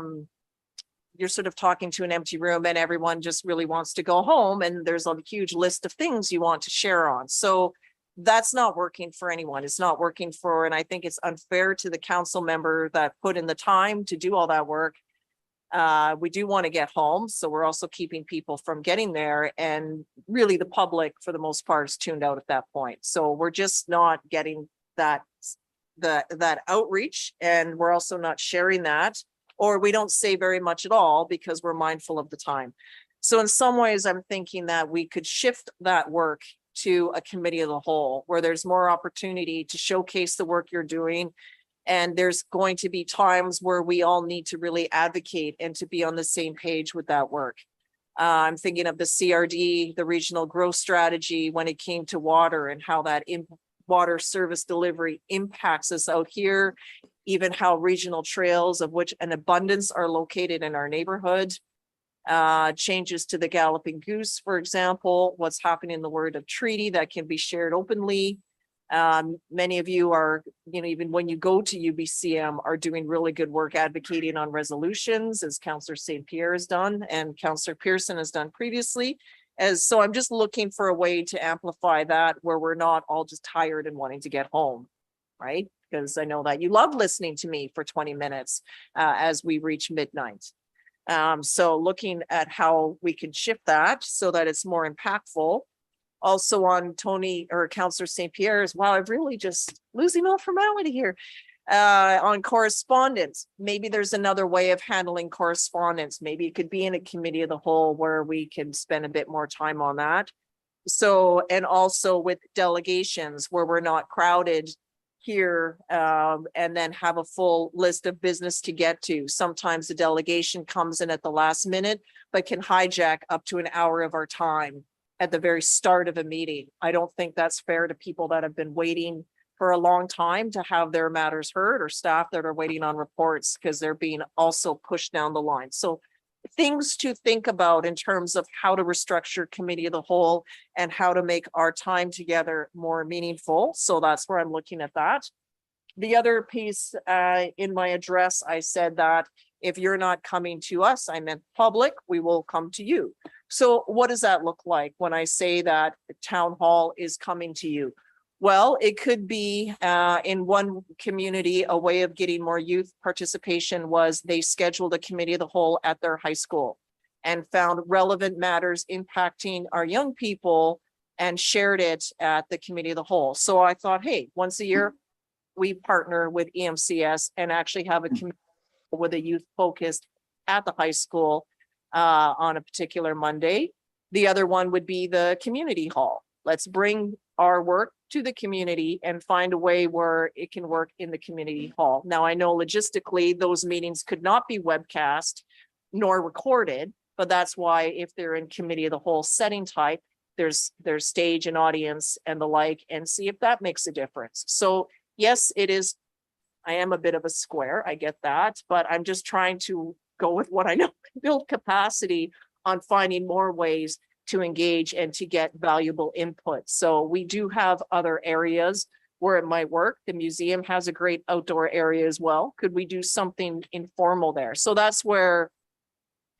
you're sort of talking to an empty room and everyone just really wants to go home. And there's a huge list of things you want to share on. So that's not working for anyone. It's not working for, and I think it's unfair to the council member that put in the time to do all that work. We do want to get home, so we're also keeping people from getting there. And really the public, for the most part, is tuned out at that point. So we're just not getting that outreach, and we're also not sharing that, or we don't say very much at all because we're mindful of the time. So in some ways, I'm thinking that we could shift that work to a committee of the whole, where there's more opportunity to showcase the work you're doing. And there's going to be times where we all need to really advocate and to be on the same page with that work. I'm thinking of the CRD, the regional growth strategy, when it came to water and how that water service delivery impacts us out here, even how regional trails, of which an abundance, are located in our neighborhood. Changes to the Galloping Goose, for example, what's happening in the word of treaty that can be shared openly. Many of you are, even when you go to UBCM, are doing really good work advocating on resolutions, as Councillor St. Pierre has done and Councillor Pearson has done previously. So I'm just looking for a way to amplify that, where we're not all just tired and wanting to get home, right? Because I know that you love listening to me for 20 minutes as we reach midnight. So looking at how we can shift that so that it's more impactful. Also on Tony or Counselor St. Pierre's, wow, I'm really just losing all formality here. On correspondence, maybe there's another way of handling correspondence. Maybe it could be in a committee of the whole where we can spend a bit more time on that. So, and also with delegations where we're not crowded here, and then have a full list of business to get to. Sometimes the delegation comes in at the last minute, but can hijack up to an hour of our time at the very start of a meeting. I don't think that's fair to people that have been waiting for a long time to have their matters heard, or staff that are waiting on reports because they're being also pushed down the line. So things to think about in terms of how to restructure committee of the whole and how to make our time together more meaningful. So that's where I'm looking at that. The other piece in my address, I said that if you're not coming to us, I meant public, we will come to you. So what does that look like when I say that the town hall is coming to you? Well, it could be in one community, a way of getting more youth participation was they scheduled a committee of the whole at their high school and found relevant matters impacting our young people and shared it at the committee of the whole. So I thought, hey, once a year, we partner with EMCS and actually have a committee with a youth focused at the high school on a particular Monday. The other one would be the community hall. Let's bring our work to the community and find a way where it can work in the community hall. Now, I know logistically, those meetings could not be webcast nor recorded, but that's why if they're in committee of the whole setting type, there's stage and audience and the like, and see if that makes a difference. So yes, it is. I am a bit of a square. I get that, but I'm just trying to go with what I know, build capacity on finding more ways to engage and to get valuable input. So we do have other areas where it might work. The museum has a great outdoor area as well. Could we do something informal there? So that's where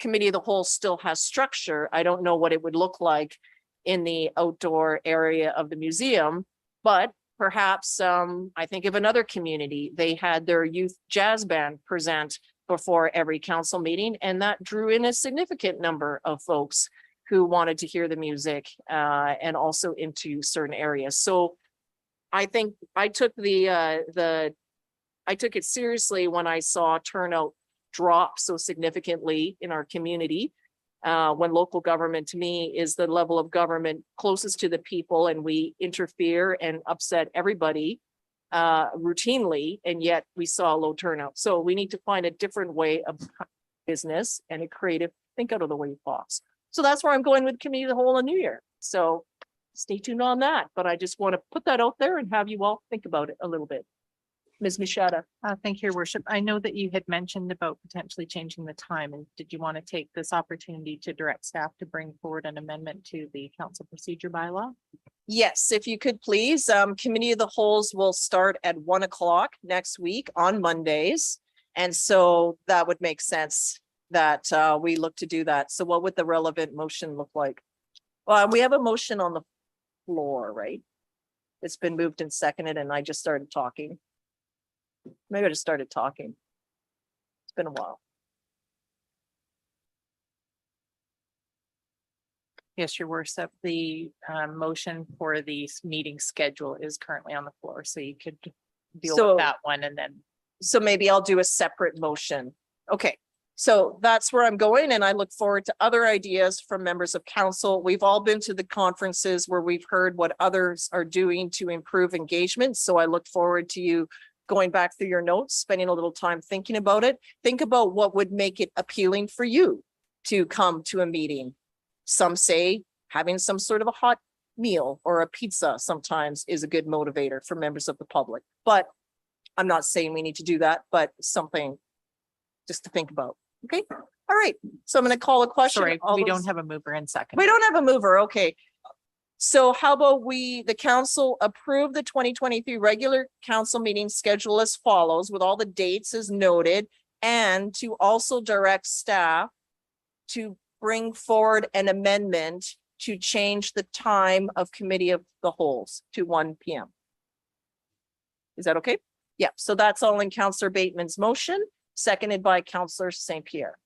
committee of the whole still has structure. I don't know what it would look like in the outdoor area of the museum, but perhaps I think of another community. They had their youth jazz band present before every council meeting, and that drew in a significant number of folks who wanted to hear the music and also into certain areas. So I think I took I took it seriously when I saw turnout drop so significantly in our community. When local government to me is the level of government closest to the people, and we interfere and upset everybody routinely, and yet we saw low turnout. So we need to find a different way of business and a creative think out of the way box. So that's where I'm going with committee of the whole in New Year. So stay tuned on that, but I just want to put that out there and have you all think about it a little bit. Ms. Machado. Thank you, Your Worship. I know that you had mentioned about potentially changing the time, and did you want to take this opportunity to direct staff to bring forward an amendment to the council procedure bylaw? Yes, if you could please, committee of the wholes will start at 1 o'clock next week on Mondays. And so that would make sense that we look to do that. So what would the relevant motion look like? Well, we have a motion on the floor, right? It's been moved and seconded, and I just started talking. Maybe I just started talking. It's been a while. Yes, Your Worship, the motion for the meeting schedule is currently on the floor, so you could deal So- with that one and then. So maybe I'll do a separate motion. Okay, so that's where I'm going, and I look forward to other ideas from members of council. We've all been to the conferences where we've heard what others are doing to improve engagement. So I look forward to you going back through your notes, spending a little time thinking about it. Think about what would make it appealing for you to come to a meeting. Some say having some sort of a hot meal or a pizza sometimes is a good motivator for members of the public, but I'm not saying we need to do that, but something just to think about. Okay, all right. So I'm going to call a question. Sorry, All we those- don't have a mover and second. We don't have a mover. Okay. So how about the council approve the 2023 regular council meeting schedule as follows with all the dates as noted, and to also direct staff to bring forward an amendment to change the time of committee of the wholes to 1 p.m. Is that okay? Yeah, so that's all in Councillor Bateman's motion, seconded by Councillor St. Pierre.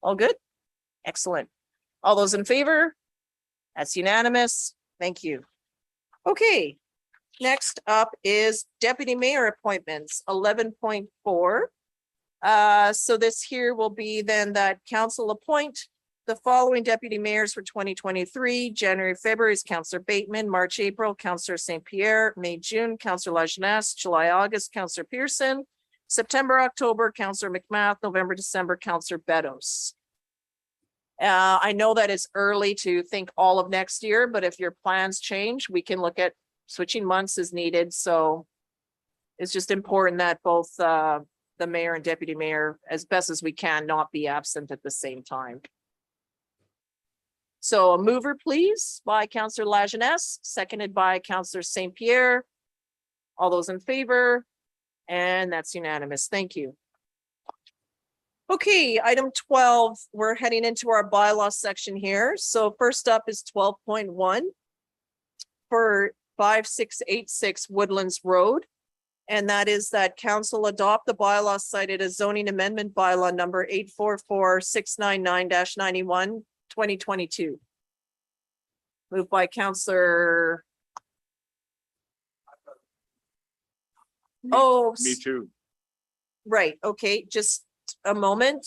All good? Excellent. All those in favor? That's unanimous. Thank you. Okay, next up is deputy mayor appointments, 11.4. So this here will be then that council appoint the following deputy mayors for 2023. January, February is Councillor Bateman, March, April, Councillor St. Pierre, May, June, Councillor Lajeunesse, July, August, Councillor Pearson, September, October, Councillor McMath, November, December, Councillor Beddoes. I know that it's early to think all of next year, but if your plans change, we can look at switching months as needed. So it's just important that both the mayor and deputy mayor, as best as we can, not be absent at the same time. So a mover, please, by Councillor Lajeunesse, seconded by Councillor St. Pierre. All those in favor? And that's unanimous. Thank you. Okay, item 12, we're heading into our bylaw section here. So first up is 12.1 for 5686 Woodlands Road. And that is that council adopt the bylaw cited as zoning amendment bylaw number 844699-91, 2022. Moved by Councillor. Oh, Me too. right, okay, just a moment.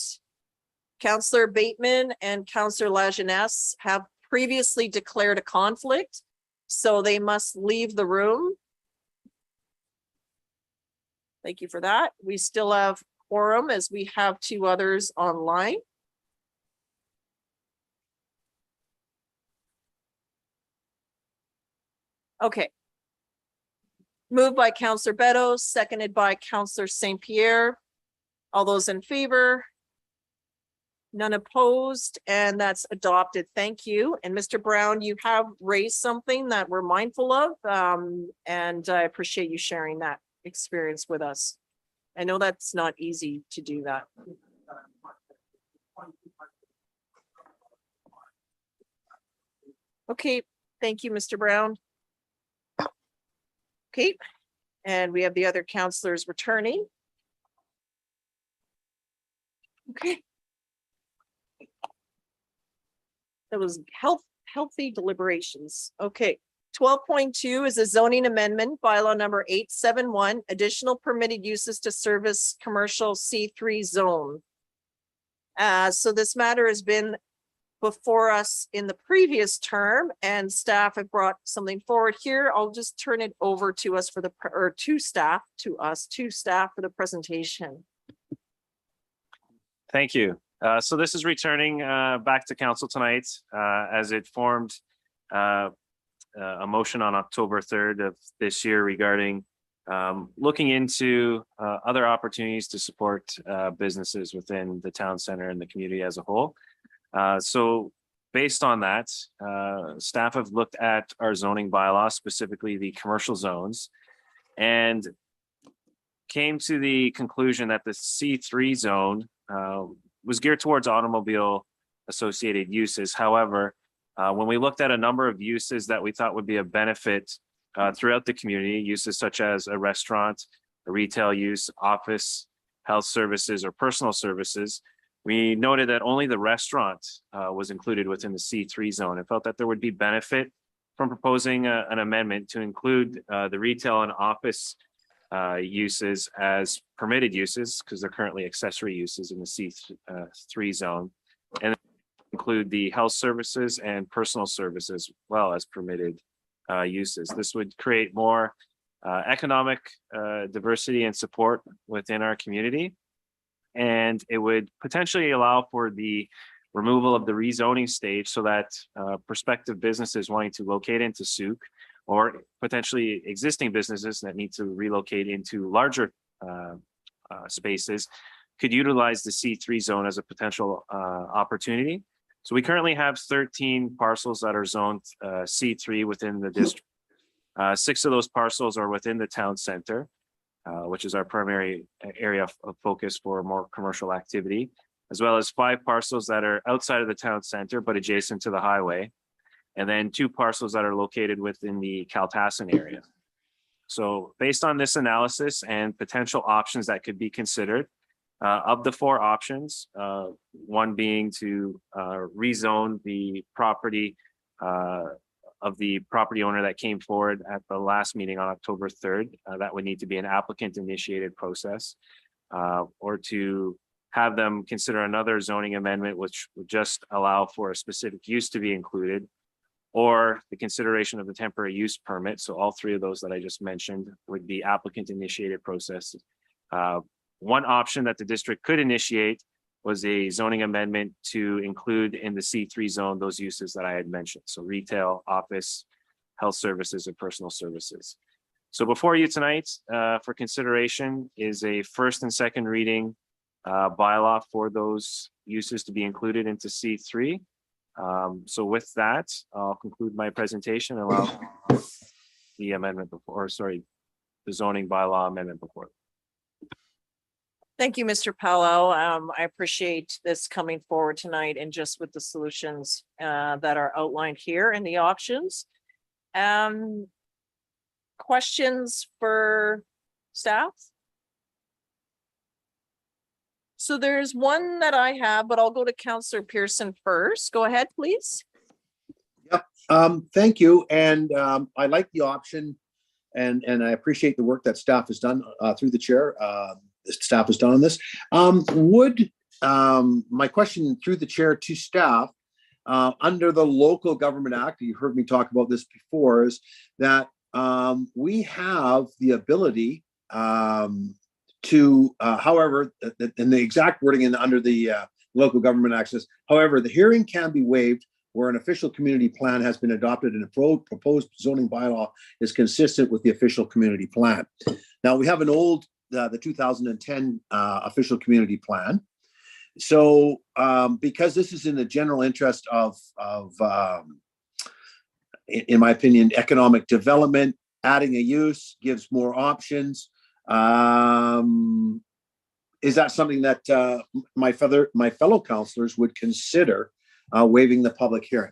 Councillor Bateman and Councillor Lajeunesse have previously declared a conflict, so they must leave the room. Thank you for that. We still have quorum as we have two others online. Okay. Moved by Councillor Beddoes, seconded by Councillor St. Pierre. All those in favor? None opposed, and that's adopted. Thank you. And Mr. Brown, you have raised something that we're mindful of, and I appreciate you sharing that experience with us. I know that's not easy to do that. Okay, thank you, Mr. Brown. Okay, and we have the other counselors returning. Okay. That was healthy deliberations. Okay. 12.2 is a zoning amendment, bylaw number 871, additional permitted uses to service commercial C3 zone. So this matter has been before us in the previous term, and staff have brought something forward here. I'll just turn it over to us for the, or to staff for the presentation. Thank you. So this is returning back to council tonight as it formed a motion on October 3rd of this year regarding looking into other opportunities to support businesses within the town center and the community as a whole. So based on that, staff have looked at our zoning bylaw, specifically the commercial zones, and came to the conclusion that the C3 zone was geared towards automobile associated uses. However, when we looked at a number of uses that we thought would be a benefit throughout the community, uses such as a restaurant, a retail use, office, health services, or personal services, we noted that only the restaurant was included within the C3 zone and felt that there would be benefit from proposing an amendment to include the retail and office uses as permitted uses, because they're currently accessory uses in the C3 zone, and include the health services and personal services as well as permitted uses. This would create more economic diversity and support within our community, and it would potentially allow for the removal of the rezoning stage so that prospective businesses wanting to locate into Souk, or potentially existing businesses that need to relocate into larger spaces, could utilize the C3 zone as a potential opportunity. So we currently have 13 parcels that are zoned C3 within the district. 6 of those parcels are within the town center, which is our primary area of focus for more commercial activity, as well as 5 parcels that are outside of the town center but adjacent to the highway, and then 2 parcels that are located within the Kaltassin area. So based on this analysis and potential options that could be considered, Of the four options, one being to rezone the property of the property owner that came forward at the last meeting on October 3rd. That would need to be an applicant initiated process. Or to have them consider another zoning amendment, which would just allow for a specific use to be included, or the consideration of the temporary use permit. So all three of those that I just mentioned would be applicant initiated process. One option that the district could initiate was a zoning amendment to include in the C3 zone those uses that I had mentioned. So retail, office, health services, and personal services. So before you tonight, for consideration is a first and second reading bylaw for those uses to be included into C3. So with that, I'll conclude my presentation and allow the amendment before, the zoning bylaw amendment before. Thank you, Mr. Powell. I appreciate this coming forward tonight and just with the solutions that are outlined here and the options. Questions for staff? So there's one that I have, but I'll go to Councillor Pearson first. Go ahead, please. Thank you. And I like the option and I appreciate the work that staff has done through the chair. The staff has done on this. My question through the chair to staff, under the Local Government Act, you heard me talk about this before, is that we have the ability to, however, in the exact wording under the Local Government Act says, however, the hearing can be waived where an official community plan has been adopted and a proposed zoning bylaw is consistent with the official community plan. Now, we have an old, the 2010 official community plan. So because this is in the general interest of in my opinion, economic development, adding a use gives more options. Is that something that my fellow councillors would consider waiving the public hearing?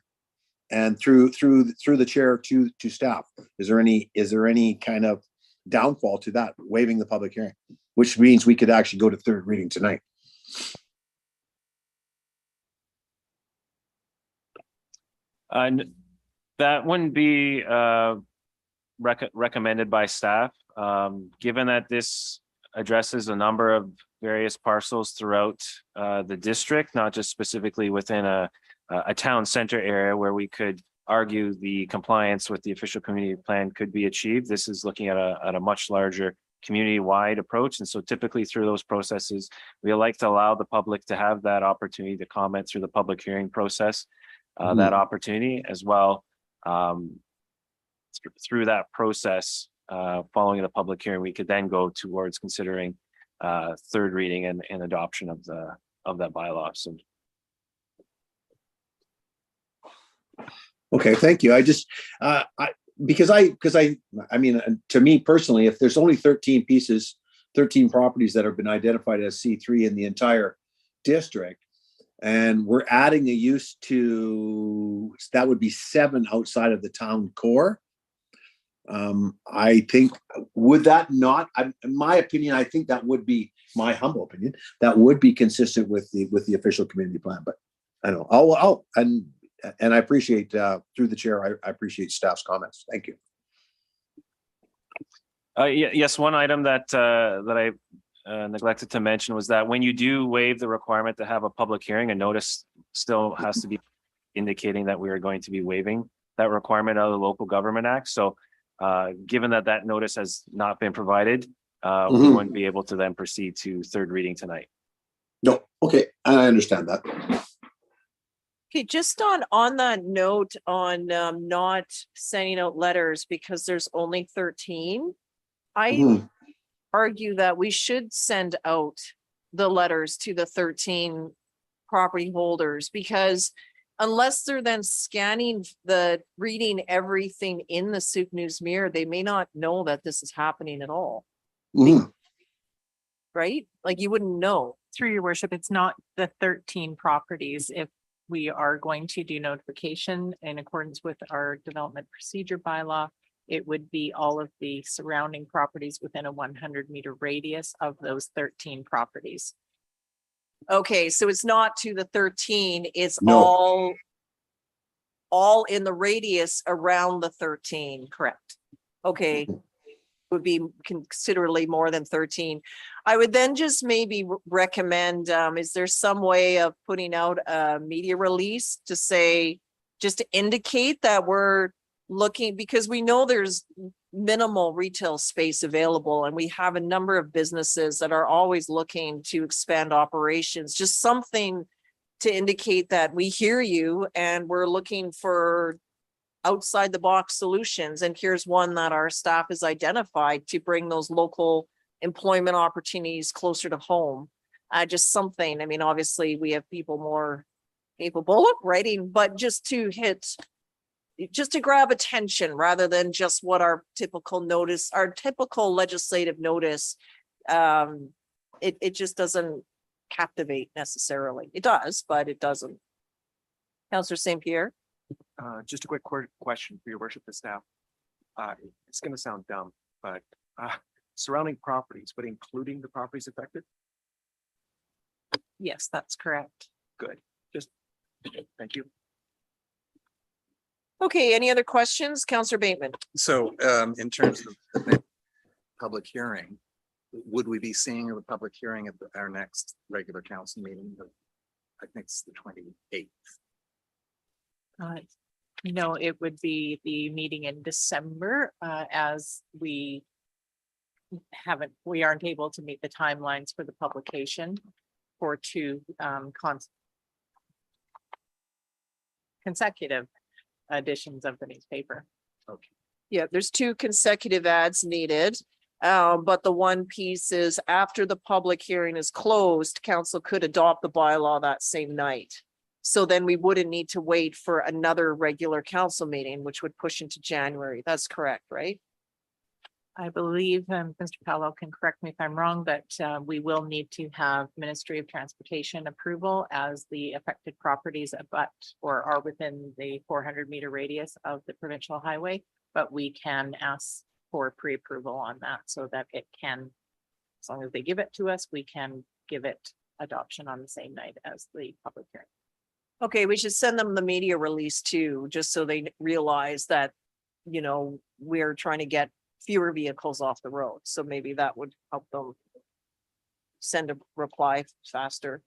And through the chair to staff, is there any kind of downfall to that, waiving the public hearing, which means we could actually go to third reading tonight? That wouldn't be recommended by staff, given that this addresses a number of various parcels throughout the district, not just specifically within a town center area where we could argue the compliance with the official community plan could be achieved. This is looking at a much larger community-wide approach. And so typically through those processes, we like to allow the public to have that opportunity to comment through the public hearing process, that opportunity as well. Through that process, following the public hearing, we could then go towards considering third reading and adoption of that bylaw. So. Okay, thank you. I just, because I mean, to me personally, if there's only 13 properties that have been identified as C3 in the entire district, and we're adding a use to, that would be 7 outside of the town core. I think, would that not, in my opinion, I think that would be, my humble opinion, that would be consistent with the official community plan, but I don't know. And I appreciate, through the chair, I appreciate staff's comments. Thank you. Yes, one item that I neglected to mention was that when you do waive the requirement to have a public hearing, a notice still has to be indicating that we are going to be waiving that requirement of the Local Government Act. So given that notice has not been provided, we wouldn't be able to then proceed to third reading tonight. No, okay, I understand that. Okay, just on that note on not sending out letters because there's only 13, I argue that we should send out the letters to the 13 property holders, because unless they're then reading everything in the Sooke News Mirror, they may not know that this is happening at all. Right? Like you wouldn't know. Through your worship, it's not the 13 properties. If we are going to do notification in accordance with our development procedure bylaw, it would be all of the surrounding properties within a 100-meter radius of those 13 properties. Okay, so it's not to the 13, it's No. all in the radius around the 13. Correct. Okay. Would be considerably more than 13. I would then just maybe recommend, is there some way of putting out a media release to say, just to indicate that we're looking, because we know there's minimal retail space available and we have a number of businesses that are always looking to expand operations, just something to indicate that we hear you and we're looking for outside the box solutions. And here's one that our staff has identified to bring those local employment opportunities closer to home. Just something, I mean, obviously we have people more capable of writing, but just to grab attention rather than just what our typical notice, our typical legislative notice. It just doesn't captivate necessarily. It does, but it doesn't. Councillor St. Pierre. Just a quick question for your worship, the staff. It's gonna sound dumb, but surrounding properties, but including the properties affected? Yes, that's correct. Good, just, thank you. Okay, any other questions? Councillor Bateman. So in terms of the public hearing, would we be seeing a public hearing at our next regular council meeting? I think it's the 28th. No, it would be the meeting in December, as we aren't able to meet the timelines for the publication for two consecutive editions of the newspaper. Okay. Yeah, there's 2 consecutive ads needed. But the one piece is after the public hearing is closed, council could adopt the bylaw that same night. So then we wouldn't need to wait for another regular council meeting, which would push into January. That's correct, right? I believe, Mr. Powell can correct me if I'm wrong, but we will need to have Ministry of Transportation approval as the affected properties abut or are within the 400-meter radius of the provincial highway. But we can ask for pre-approval on that so that it can, as long as they give it to us, we can give it adoption on the same night as the public hearing. Okay, we should send them the media release too, just so they realize that, you know, we're trying to get fewer vehicles off the road. So maybe that would help them send a reply faster.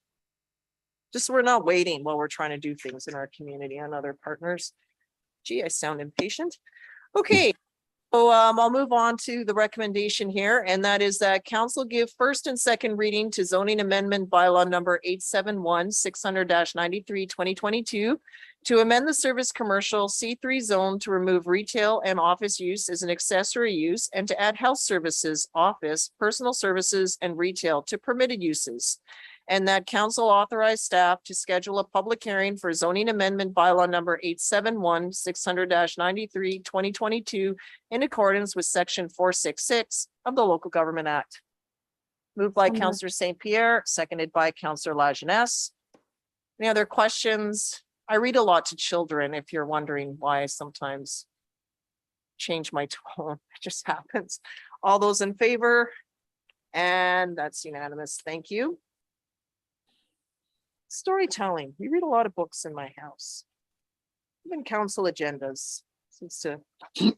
Just so we're not waiting while we're trying to do things in our community and other partners. Gee, I sound impatient. Okay. So I'll move on to the recommendation here, and that is that council give first and second reading to zoning amendment bylaw number 871 600-93 2022 to amend the service commercial C3 zone to remove retail and office use as an accessory use and to add health services, office, personal services, and retail to permitted uses. And that council authorize staff to schedule a public hearing for zoning amendment bylaw number 871 600-93 2022 in accordance with section 466 of the Local Government Act. Moved by Councillor St. Pierre, seconded by Councillor Lajeunesse. Any other questions? I read a lot to children, if you're wondering why I sometimes change my tone. It just happens. All those in favor? And that's unanimous. Thank you. Storytelling. We read a lot of books in my house. Even council agendas. Seems to put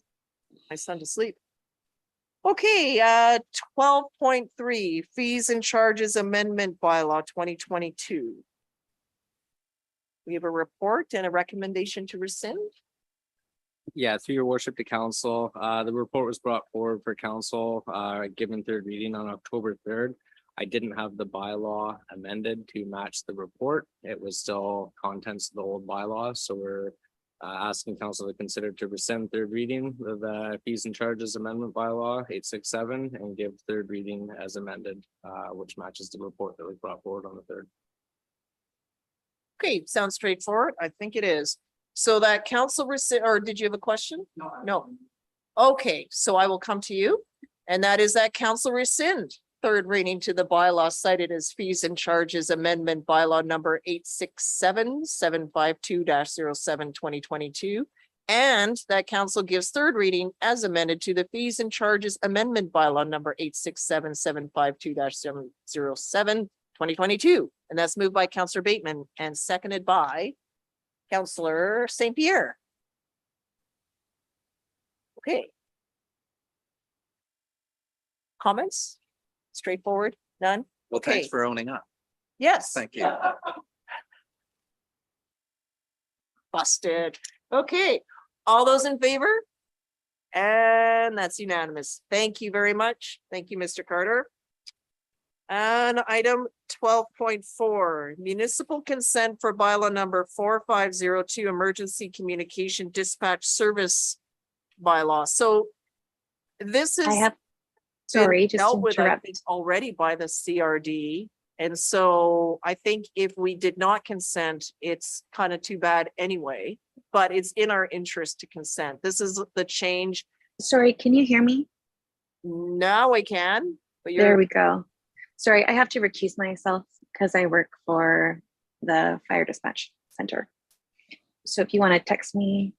my son to sleep. Okay, 12.3 fees and charges amendment bylaw 2022. We have a report and a recommendation to rescind. Yeah, through your worship to council, the report was brought forward for council, given third reading on October 3rd. I didn't have the bylaw amended to match the report. It was still contents of the old bylaw, so we're asking council to consider to rescind third reading of the fees and charges amendment bylaw 867 and give third reading as amended, which matches the report that was brought forward on the 3rd. Okay, sounds straightforward. I think it is. So that council rescind, or did you have a question? No. Okay, so I will come to you. And that is that council rescind third reading to the bylaw cited as fees and charges amendment bylaw number 867 752-07 2022. And that council gives third reading as amended to the fees and charges amendment bylaw number 867 752-07 2022. And that's moved by Counselor Bateman and seconded by Counselor St. Pierre. Okay. Comments? Straightforward, none? Well, thanks Okay. for owning up. Yes. Thank you. Busted. Okay, all those in favor? And that's unanimous. Thank you very much. Thank you, Mr. Carter. And item 12.4, municipal consent for bylaw number 4502, emergency communication dispatch service bylaw. So this is I have, been sorry, just to dealt with, I interrupt. think, already by the CRD. And so I think if we did not consent, it's kind of too bad anyway, but it's in our interest to consent. This is the change. Sorry, can you hear me? Now I can, but There you're, we go. Sorry, I have to recuse myself because I work for the fire dispatch center. So if you want to text me,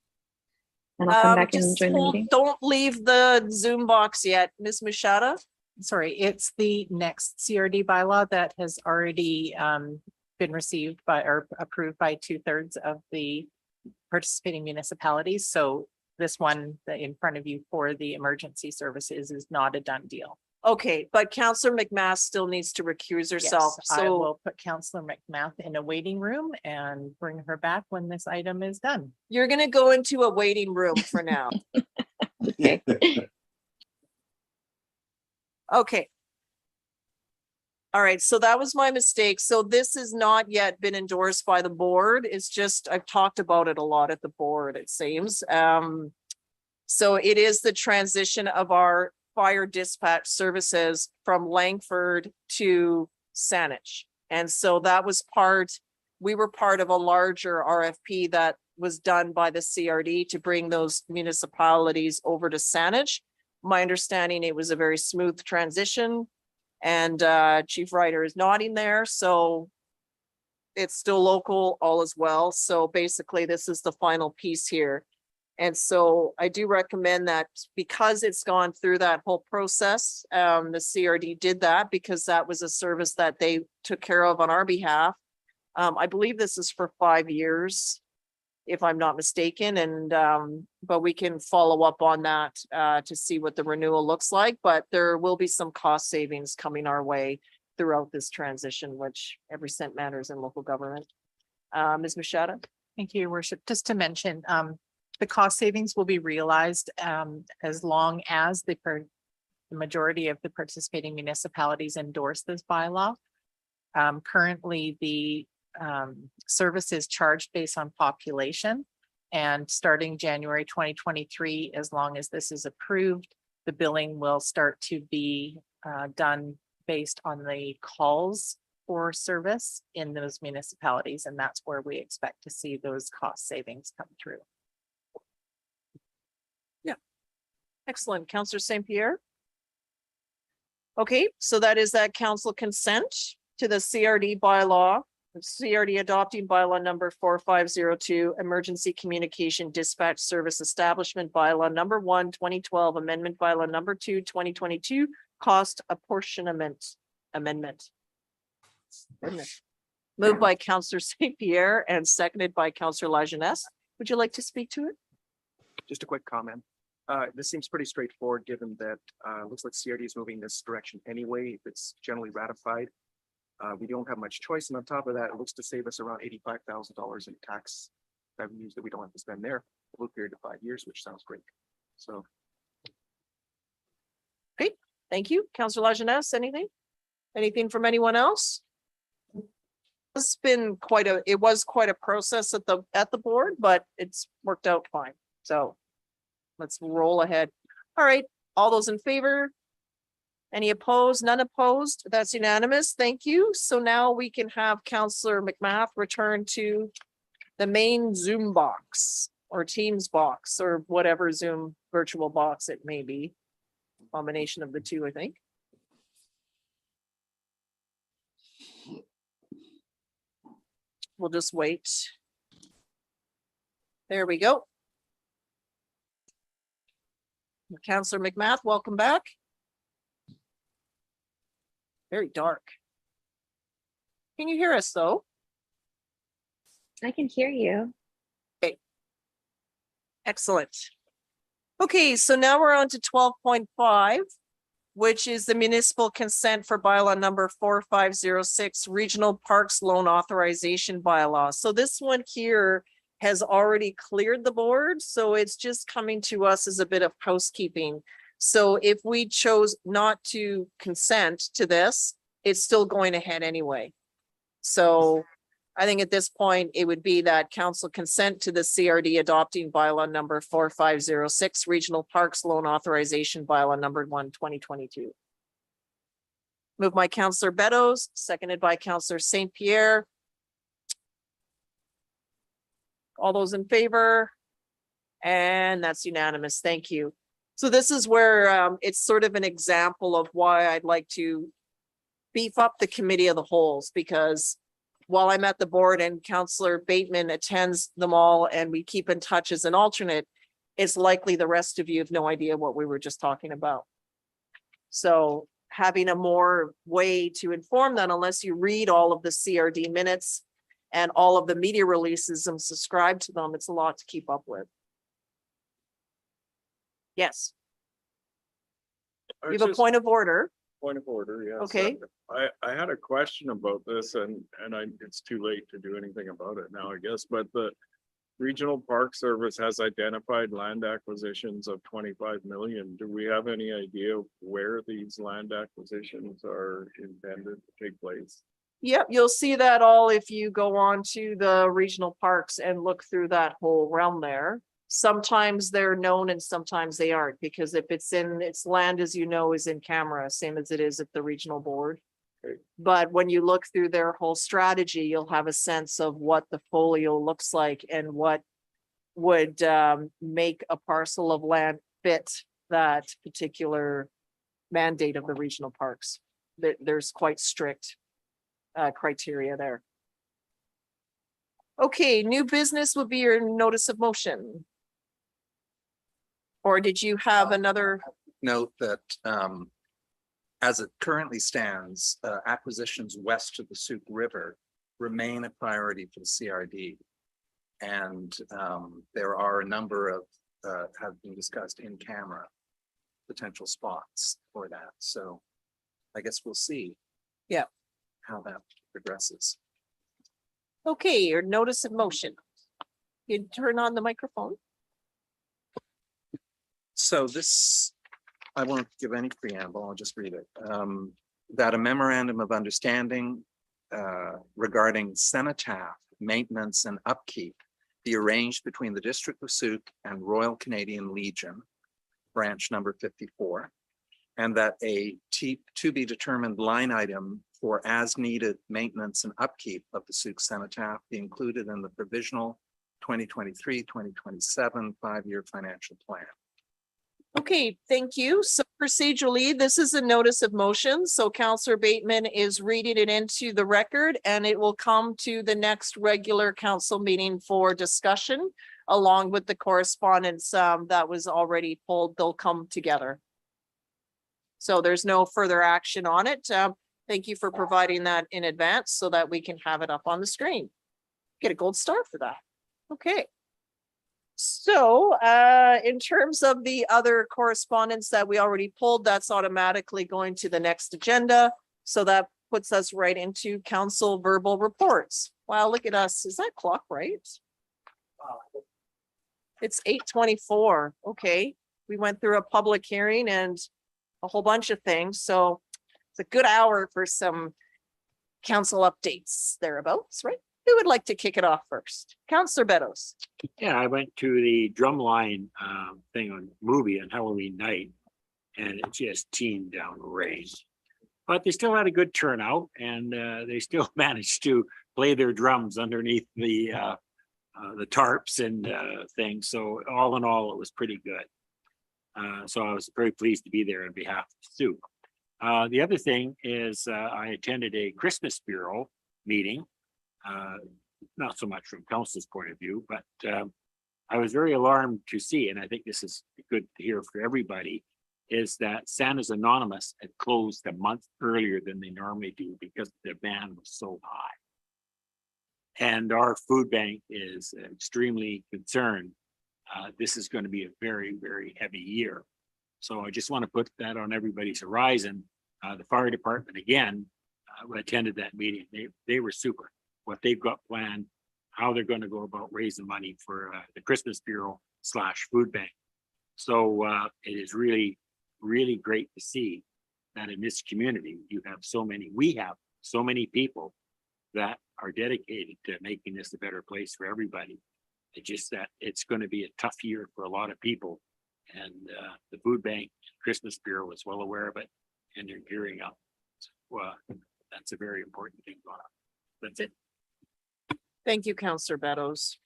and I'll come back and just join the hold- meeting. don't leave the Zoom box yet, Ms. Machada. Sorry, it's the next CRD bylaw that has already been received by or approved by 2/3 of the participating municipalities. So this one that in front of you for the emergency services is not a done deal. Okay, but Counselor McMath still needs to recuse herself, Yes, I so, will put Counselor McMath in a waiting room and bring her back when this item is done. you're gonna go into a waiting room for now. Okay. Okay. All right, so that was my mistake. So this has not yet been endorsed by the board. It's just, I've talked about it a lot at the board, it seems. So it is the transition of our fire dispatch services from Langford to Saanich. And so that was we were part of a larger RFP that was done by the CRD to bring those municipalities over to Saanich. My understanding, it was a very smooth transition. And Chief Ryder is nodding there, so it's still local, all as well. So basically, this is the final piece here. And so I do recommend that because it's gone through that whole process, the CRD did that because that was a service that they took care of on our behalf. I believe this is for 5 years, if I'm not mistaken, and but we can follow up on that to see what the renewal looks like, but there will be some cost savings coming our way throughout this transition, which every cent matters in local government. Ms. Machada? Thank you, Your Worship. Just to mention, the cost savings will be realized as long as the majority of the participating municipalities endorse this bylaw. Currently, the service is charged based on population. And starting January 2023, as long as this is approved, the billing will start to be done based on the calls for service in those municipalities. And that's where we expect to see those cost savings come through. Excellent. Counselor St. Pierre? Okay, so that is that council consent to the CRD bylaw, the CRD adopting bylaw number 4502, emergency communication dispatch service establishment bylaw number 1, 2012, amendment bylaw number 2, 2022, cost apportionment amendment. Goodness. Moved by Counselor St. Pierre and seconded by Counselor Lajeunesse. Would you like to speak to it? Just a quick comment. This seems pretty straightforward, given that looks like CRD is moving this direction anyway. If it's generally ratified. We don't have much choice, and on top of that, it looks to save us around $85,000 in tax revenues that we don't have to spend there over a period of 5 years, which sounds great. So. Great, thank you. Counselor Lajeunesse, anything? Anything from anyone else? It was quite a process at the board, but it's worked out fine. So let's roll ahead. All right, all those in favor? Any opposed? None opposed? That's unanimous. Thank you. So now we can have Counselor McMath return to the main Zoom box or Teams box or whatever Zoom virtual box it may be. Combination of the two, I think. We'll just wait. There we go. Counselor McMath, welcome back. Very dark. Can you hear us though? I can hear you. Excellent. Okay, so now we're on to 12.5, which is the municipal consent for bylaw number 4506, Regional Parks Loan Authorization Bylaw. So this one here has already cleared the board, so it's just coming to us as a bit of housekeeping. So if we chose not to consent to this, it's still going ahead anyway. So I think at this point, it would be that council consent to the CRD adopting bylaw number 4506, Regional Parks Loan Authorization Bylaw number 1, 2022. Moved by Councillor Beddoes, seconded by Councillor St. Pierre. All those in favor? And that's unanimous. Thank you. So this is where it's sort of an example of why I'd like to beef up the committee of the wholes, because while I'm at the board and Councillor Bateman attends them all and we keep in touch as an alternate, it's likely the rest of you have no idea what we were just talking about. So having a more way to inform that, unless you read all of the CRD minutes and all of the media releases and subscribe to them, it's a lot to keep up with. Yes. You have a point of order. Point of order, yes. Okay. I had a question about this and it's too late to do anything about it now, I guess, but the Regional Park Service has identified land acquisitions of 25 million. Do we have any idea where these land acquisitions are intended to take place? Yep, you'll see that all if you go on to the regional parks and look through that whole realm there. Sometimes they're known and sometimes they aren't, because if it's in its land, as you know, is in camera, same as it is at the regional board. But when you look through their whole strategy, you'll have a sense of what the folio looks like and what would make a parcel of land fit that particular mandate of the regional parks. There's quite strict criteria there. Okay, new business would be your notice of motion. Or did you have another? Note that as it currently stands, acquisitions west of the Sauk River remain a priority for the CRD. And there are a number of have been discussed in camera potential spots for that. So I guess we'll see. Yeah. How that progresses. Okay, your notice of motion. You turn on the microphone. So this, I won't give any preamble, I'll just read it. That a memorandum of understanding regarding cenotaph maintenance and upkeep be arranged between the District of Sauk and Royal Canadian Legion, branch number 54, and that a to be determined line item for as needed maintenance and upkeep of the Sauk cenotaph be included in the provisional 2023-2027 5-year financial plan. Okay, thank you. So procedurally, this is a notice of motion. So Councillor Bateman is reading it into the record and it will come to the next regular council meeting for discussion along with the correspondence that was already pulled. They'll come together. So there's no further action on it. Thank you for providing that in advance so that we can have it up on the screen. Get a gold star for that. Okay. So in terms of the other correspondence that we already pulled, that's automatically going to the next agenda. So that puts us right into council verbal reports. Wow, look at us. Is that clock right? It's 8:24. Okay. We went through a public hearing and a whole bunch of things. So it's a good hour for some council updates thereabouts, right? Who would like to kick it off first? Councillor Beddoes. Yeah, I went to the drumline thing on movie on Halloween night and it just teemed down rain. But they still had a good turnout and they still managed to play their drums underneath the tarps and things. So all in all, it was pretty good. So I was very pleased to be there on behalf of Sauk. The other thing is I attended a Christmas Bureau meeting. Not so much from council's point of view, but I was very alarmed to see, and I think this is good to hear for everybody, is that Santa's Anonymous had closed a month earlier than they normally do because the demand was so high. And our food bank is extremely concerned. This is going to be a very, very heavy year. So I just want to put that on everybody's horizon. The fire department, again, attended that meeting. They were super. What they've got planned, how they're going to go about raising money for the Christmas Bureau / food bank. So it is really, really great to see that in this community, we have so many people that are dedicated to making this a better place for everybody. It's just that it's going to be a tough year for a lot of people. And the food bank, Christmas Bureau is well aware of it, and they're gearing up. Well, that's a very important thing. That's it. Thank you, Councillor Beddoes.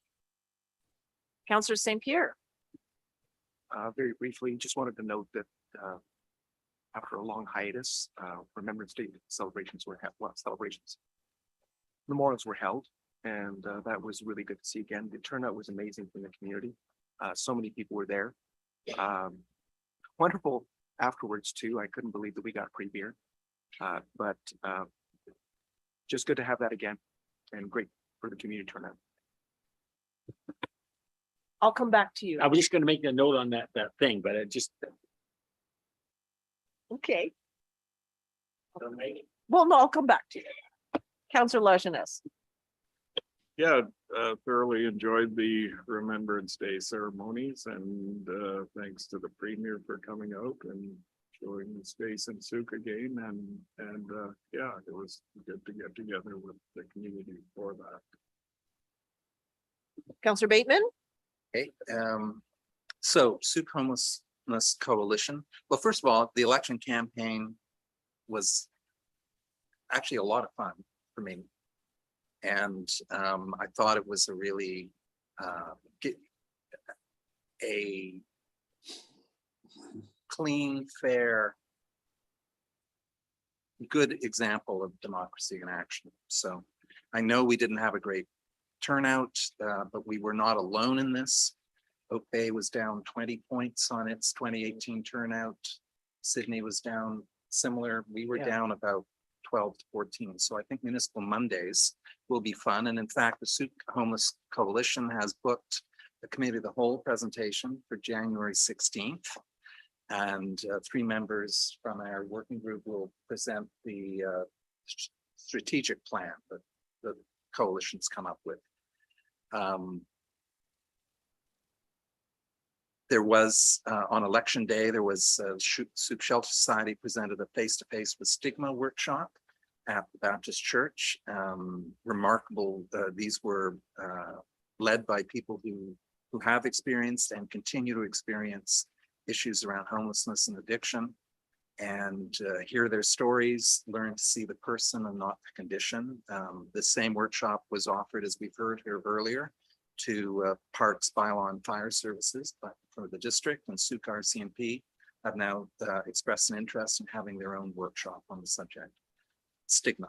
Councillor St. Pierre. Very briefly, just wanted to note that after a long hiatus, Remembrance Day celebrations were memorials were held, and that was really good to see again. The turnout was amazing from the community. So many people were there. Wonderful afterwards too. I couldn't believe that we got free beer, but just good to have that again, and great for the community turnout. I'll come back to you. I was just going to make a note on that thing, but it just. Okay. Well, no, I'll come back to you. Councillor Lajeunesse. Yeah, thoroughly enjoyed the Remembrance Day ceremonies, and thanks to the Premier for coming out and showing the space in Souk again, and yeah, it was good to get together with the community for that. Councillor Bateman. Okay, so Souk Homelessness Coalition. Well, first of all, the election campaign was actually a lot of fun for me. And I thought it was a really a clean, fair, good example of democracy in action. So I know we didn't have a great turnout, but we were not alone in this. Oak Bay was down 20 points on its 2018 turnout. Sydney was down similar. We were down about 12 to 14. So I think Municipal Mondays will be fun. And in fact, the Souk Homeless Coalition has booked a committee of the whole presentation for January 16th. And 3 members from our working group will present the strategic plan that the coalition's come up with. There was on election day, there was Souk Shelter Society presented a face-to-face with stigma workshop at the Baptist Church. Remarkable, these were led by people who have experienced and continue to experience issues around homelessness and addiction, and hear their stories, learn to see the person and not the condition. The same workshop was offered, as we've heard here earlier, to Parks, Bylaw and Fire Services, but for the district, and Souk RCMP have now expressed an interest in having their own workshop on the subject, stigma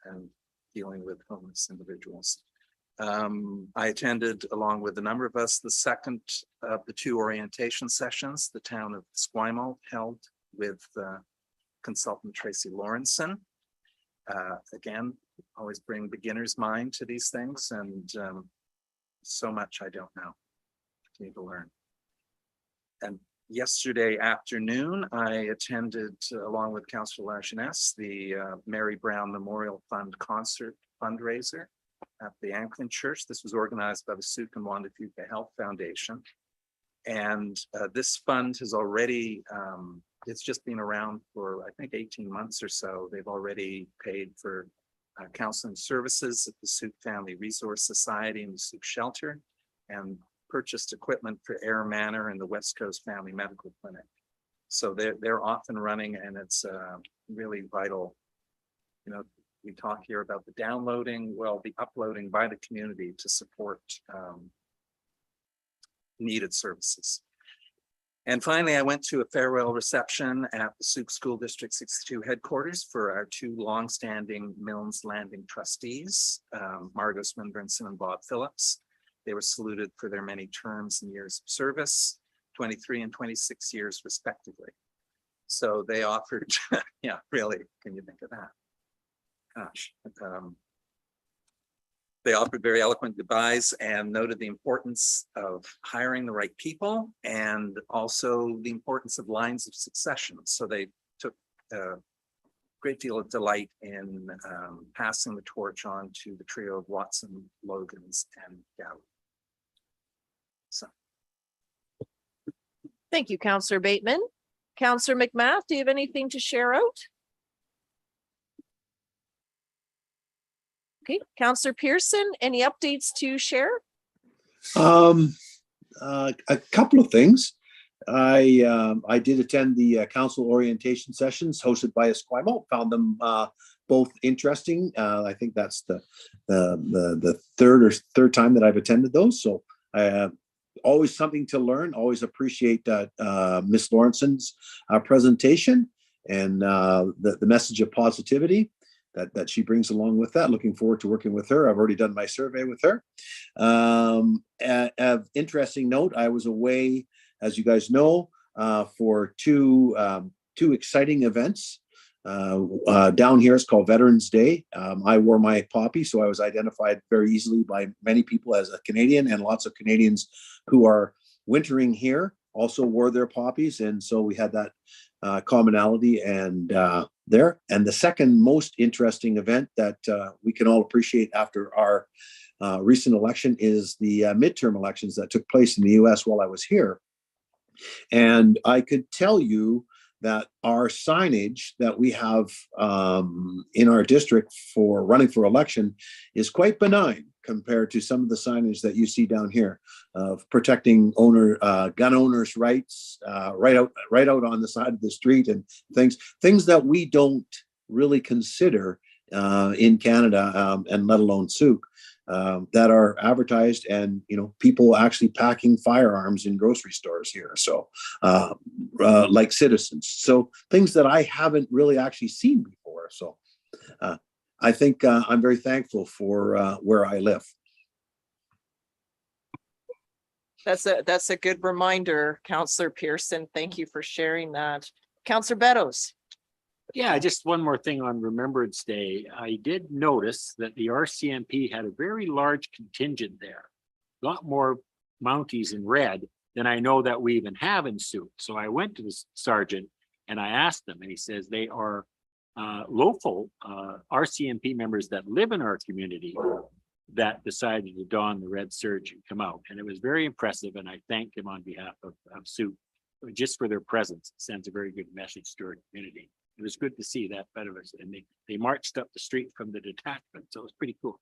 and dealing with homeless individuals. I attended, along with a number of us, the second of the 2 orientation sessions the town of Esquimalt held with consultant Tracy Lawrenson. Again, always bring beginner's mind to these things, and so much I don't know. I need to learn. And yesterday afternoon, I attended, along with Councillor Lajeunesse, the Mary Brown Memorial Fund concert fundraiser at the Anglican Church. This was organized by the Souk and Juan de Fuca Health Foundation. And this fund has already, it's just been around for, I think, 18 months or so. They've already paid for counseling services at the Souk Family Resource Society and the Souk Shelter, and purchased equipment for Air Manor and the West Coast Family Medical Clinic. So they're off and running, and it's really vital. You know, we talk here about the downloading, well, the uploading by the community to support needed services. And finally, I went to a farewell reception at the Souk School District 62 headquarters for our 2 longstanding Milnes Landing trustees, Margot Swinburne and Bob Phillips. They were saluted for their many terms and years of service, 23 and 26 years respectively. So they offered, yeah, really, can you think of that? Gosh. They offered very eloquent goodbyes and noted the importance of hiring the right people and also the importance of lines of succession. So they took a great deal of delight in passing the torch on to the trio of Watson, Logans, and Gow. So. Thank you, Counselor Bateman. Counselor McMath, do you have anything to share out? Okay, Counselor Pearson, any updates to share? A couple of things. I did attend the council orientation sessions hosted by Esquimalt. Found them both interesting. I think that's the third time that I've attended those. So always something to learn. Always appreciate Miss Lawrenson's presentation and the message of positivity that she brings along with that. Looking forward to working with her. I've already done my survey with her. Interesting note, I was away, as you guys know, for two exciting events. Down here, it's called Veterans Day. I wore my poppy, so I was identified very easily by many people as a Canadian, and lots of Canadians who are wintering here also wore their poppies. And so we had that commonality and there. And the second most interesting event that we can all appreciate after our recent election is the midterm elections that took place in the US while I was here. And I could tell you that our signage that we have in our district for running for election is quite benign compared to some of the signage that you see down here of protecting gun owners' rights right out on the side of the street, and things that we don't really consider in Canada, and let alone Souk, that are advertised, and people actually packing firearms in grocery stores here. So like citizens, so things that I haven't really actually seen before. So I think I'm very thankful for where I live. That's a good reminder, Counselor Pearson. Thank you for sharing that. Counselor Beddoes. Yeah, just one more thing on Remembrance Day. I did notice that the RCMP had a very large contingent there. A lot more Mounties in red than I know that we even have in Souk. So I went to the sergeant and I asked him, and he says they are local RCMP members that live in our community that decided to don the red serge and come out. And it was very impressive, and I thanked him on behalf of Souk just for their presence. It sends a very good message to our community. It was good to see that veterans, and they marched up the street from the detachment, so it was pretty cool.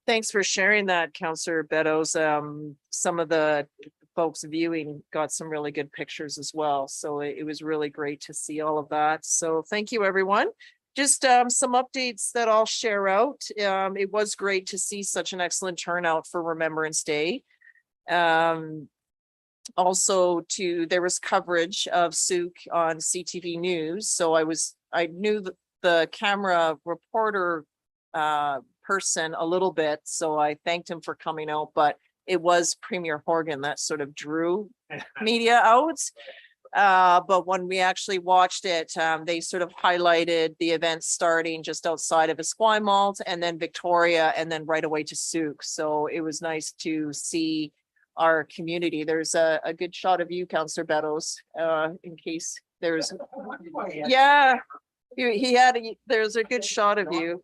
Thanks for sharing that, Counselor Beddoes. Some of the folks viewing got some really good pictures as well, so it was really great to see all of that. So thank you, everyone. Just some updates that I'll share out. It was great to see such an excellent turnout for Remembrance Day. Also there was coverage of Souk on CTV News. So I knew the camera reporter person a little bit, so I thanked him for coming out, but it was Premier Horgan that sort of drew media out. But when we actually watched it, they sort of highlighted the event starting just outside of Esquimalt and then Victoria and then right away to Souk. So it was nice to see our community. There's a good shot of you, Counselor Beddoes, in case there's, yeah, there's a good shot of you.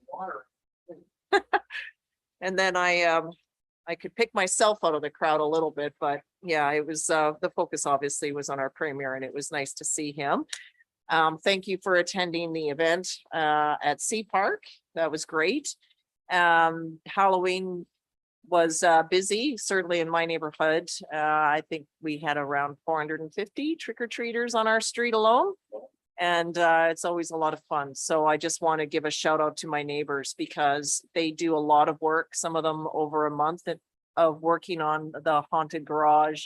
And then I could pick myself out of the crowd a little bit, but yeah, it was the focus obviously was on our premier, and it was nice to see him. Thank you for attending the event at Sea Park. That was great. Halloween was busy, certainly in my neighborhood. I think we had around 450 trick-or-treaters on our street alone. And it's always a lot of fun. So I just want to give a shout out to my neighbors because they do a lot of work, some of them over a month of working on the haunted garage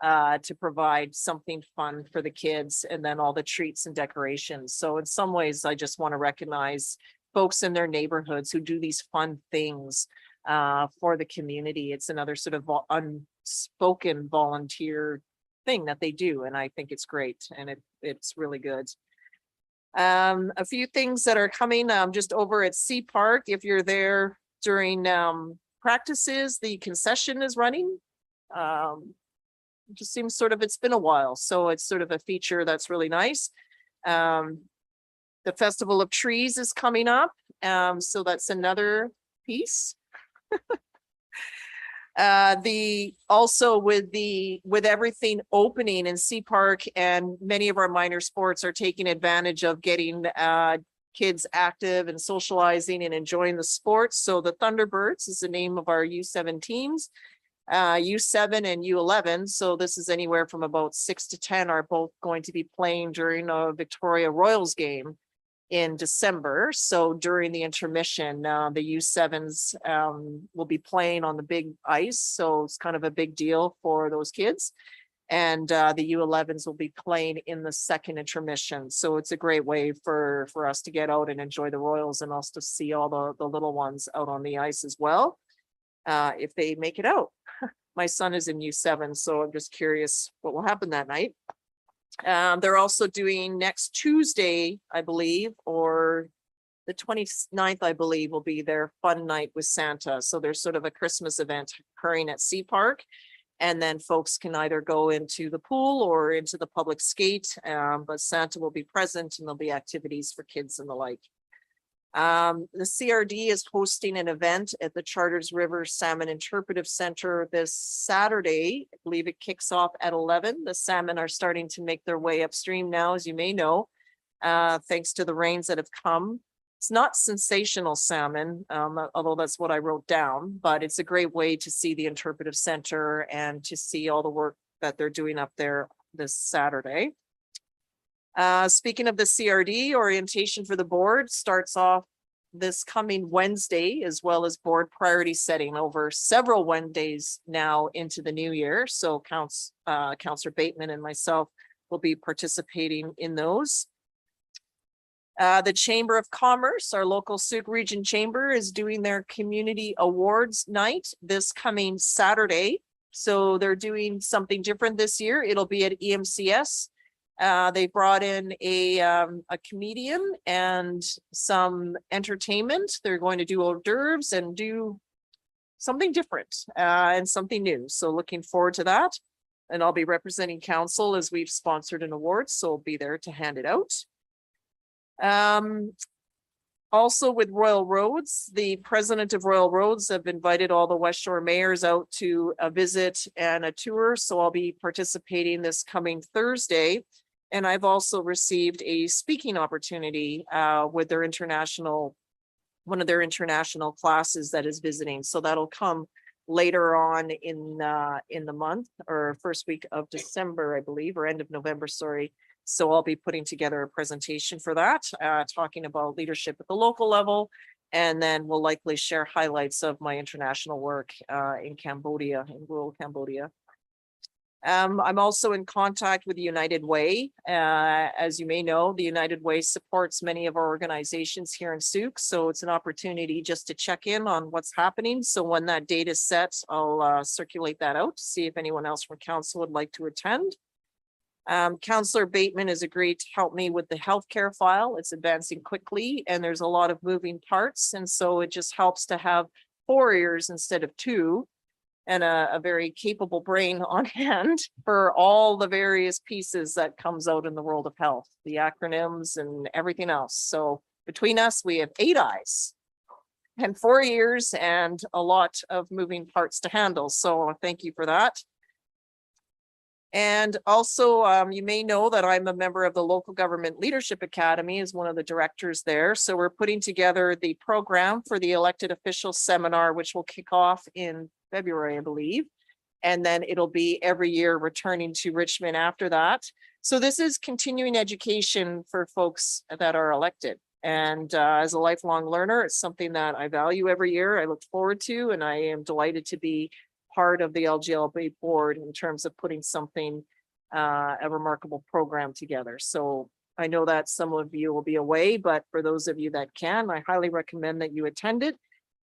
to provide something fun for the kids, and then all the treats and decorations. So in some ways, I just want to recognize folks in their neighborhoods who do these fun things for the community. It's another sort of unspoken volunteer thing that they do, and I think it's great, and it's really good. A few things that are coming just over at Sea Park. If you're there during practices, the concession is running. It just seems sort of, it's been a while, so it's sort of a feature that's really nice. The Festival of Trees is coming up, so that's another piece. Also with everything opening in Sea Park, and many of our minor sports are taking advantage of getting kids active and socializing and enjoying the sports. So the Thunderbirds is the name of our U7 teams, U7 and U11. So this is anywhere from about 6 to 10 are both going to be playing during a Victoria Royals game in December. So during the intermission, the U7s will be playing on the big ice. So it's kind of a big deal for those kids. And the U11s will be playing in the second intermission. So it's a great way for us to get out and enjoy the Royals, and also to see all the little ones out on the ice as well, if they make it out. My son is in U7, so I'm just curious what will happen that night. They're also doing next Tuesday, I believe, or the 29th, I believe, will be their fun night with Santa. So there's sort of a Christmas event occurring at Sea Park. And then folks can either go into the pool or into the public skate, but Santa will be present and there'll be activities for kids and the like. The CRD is hosting an event at the Charters River Salmon Interpretive Center this Saturday. I believe it kicks off at 11. The salmon are starting to make their way upstream now, as you may know, thanks to the rains that have come. It's not sensational salmon, although that's what I wrote down, but it's a great way to see the interpretive center and to see all the work that they're doing up there this Saturday. Speaking of the CRD, orientation for the board starts off this coming Wednesday, as well as board priority setting over several Wednesdays now into the new year. So Councillor Bateman and myself will be participating in those. The Chamber of Commerce, our local Sauk Region Chamber, is doing their community awards night this coming Saturday. So they're doing something different this year. It'll be at EMCS. They brought in a comedian and some entertainment. They're going to do hors d'oeuvres and do something different and something new. So looking forward to that. And I'll be representing council as we've sponsored an award, so I'll be there to hand it out. Also with Royal Roads, the president of Royal Roads have invited all the West Shore mayors out to a visit and a tour. So I'll be participating this coming Thursday. And I've also received a speaking opportunity with their one of their international classes that is visiting. So that'll come later on in the month, or first week of December, I believe, or end of November, sorry. So I'll be putting together a presentation for that, talking about leadership at the local level, and then we'll likely share highlights of my international work in Cambodia, in rural Cambodia. I'm also in contact with the United Way. As you may know, the United Way supports many of our organizations here in Sauk, so it's an opportunity just to check in on what's happening. So when that date is set, I'll circulate that out to see if anyone else from council would like to attend. Councillor Bateman has agreed to help me with the healthcare file. It's advancing quickly and there's a lot of moving parts. And so it just helps to have 4 ears instead of 2 and a very capable brain on hand for all the various pieces that comes out in the world of health, the acronyms and everything else. So between us, we have 8 eyes and 4 ears and a lot of moving parts to handle. So thank you for that. And also, you may know that I'm a member of the Local Government Leadership Academy as one of the directors there. So we're putting together the program for the elected officials seminar, which will kick off in February, I believe. And then it'll be every year returning to Richmond after that. So this is continuing education for folks that are elected. And as a lifelong learner, it's something that I value every year. I look forward to, and I am delighted to be part of the LGLB board in terms of putting something, a remarkable program together. So I know that some of you will be away, but for those of you that can, I highly recommend that you attend it.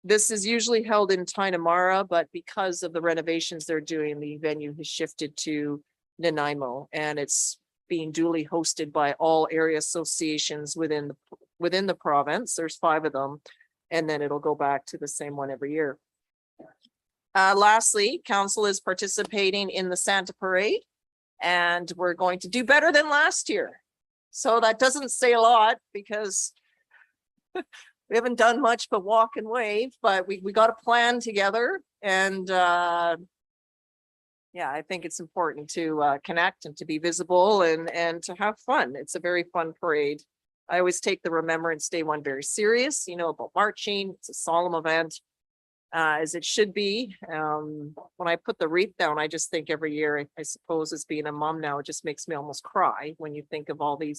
This is usually held in Tainamara, but because of the renovations they're doing, the venue has shifted to Nanaimo, and it's being duly hosted by all area associations within the province. There's 5 of them. And then it'll go back to the same one every year. Lastly, council is participating in the Santa Parade, and we're going to do better than last year. So that doesn't say a lot because we haven't done much but walk and wave, but we got a plan together, and yeah, I think it's important to connect and to be visible and to have fun. It's a very fun parade. I always take the Remembrance Day one very serious, you know, about marching. It's a solemn event, as it should be. When I put the wreath down, I just think every year, I suppose as being a mom now, it just makes me almost cry when you think of all the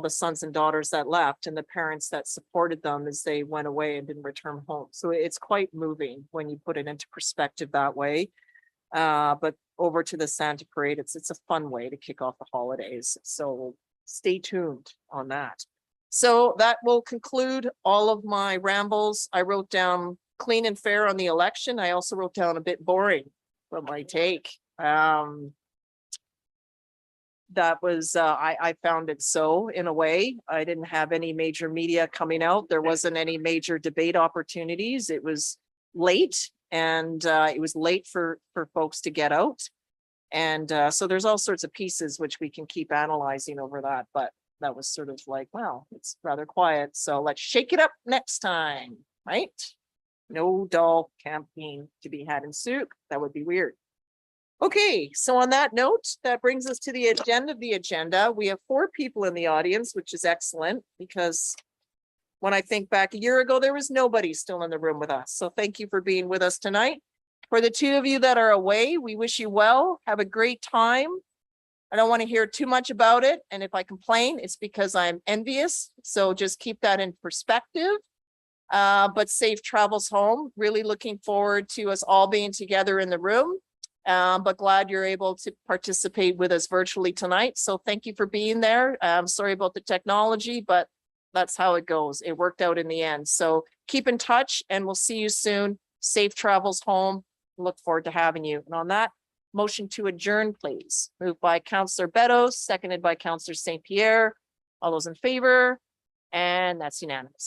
sons and daughters that left and the parents that supported them as they went away and didn't return home. So it's quite moving when you put it into perspective that way. But over to the Santa Parade, it's a fun way to kick off the holidays. So stay tuned on that. So that will conclude all of my rambles. I wrote down clean and fair on the election. I also wrote down a bit boring from my take. That was, I found it so in a way. I didn't have any major media coming out. There wasn't any major debate opportunities. It was late, and it was late for folks to get out. And so there's all sorts of pieces which we can keep analyzing over that, but that was sort of like, wow, it's rather quiet. So let's shake it up next time, right? No dull campaign to be had in Souk. That would be weird. Okay, so on that note, that brings us to the agenda of the agenda. We have 4 people in the audience, which is excellent because when I think back a year ago, there was nobody still in the room with us. So thank you for being with us tonight. For the 2 of you that are away, we wish you well. Have a great time. I don't want to hear too much about it. And if I complain, it's because I'm envious. So just keep that in perspective. But safe travels home. Really looking forward to us all being together in the room. But glad you're able to participate with us virtually tonight. So thank you for being there. I'm sorry about the technology, but that's how it goes. It worked out in the end. So keep in touch and we'll see you soon. Safe travels home. Look forward to having you. And on that, motion to adjourn, please. Moved by Councillor Beddoes, seconded by Councillor St. Pierre. All those in favor? And that's unanimous.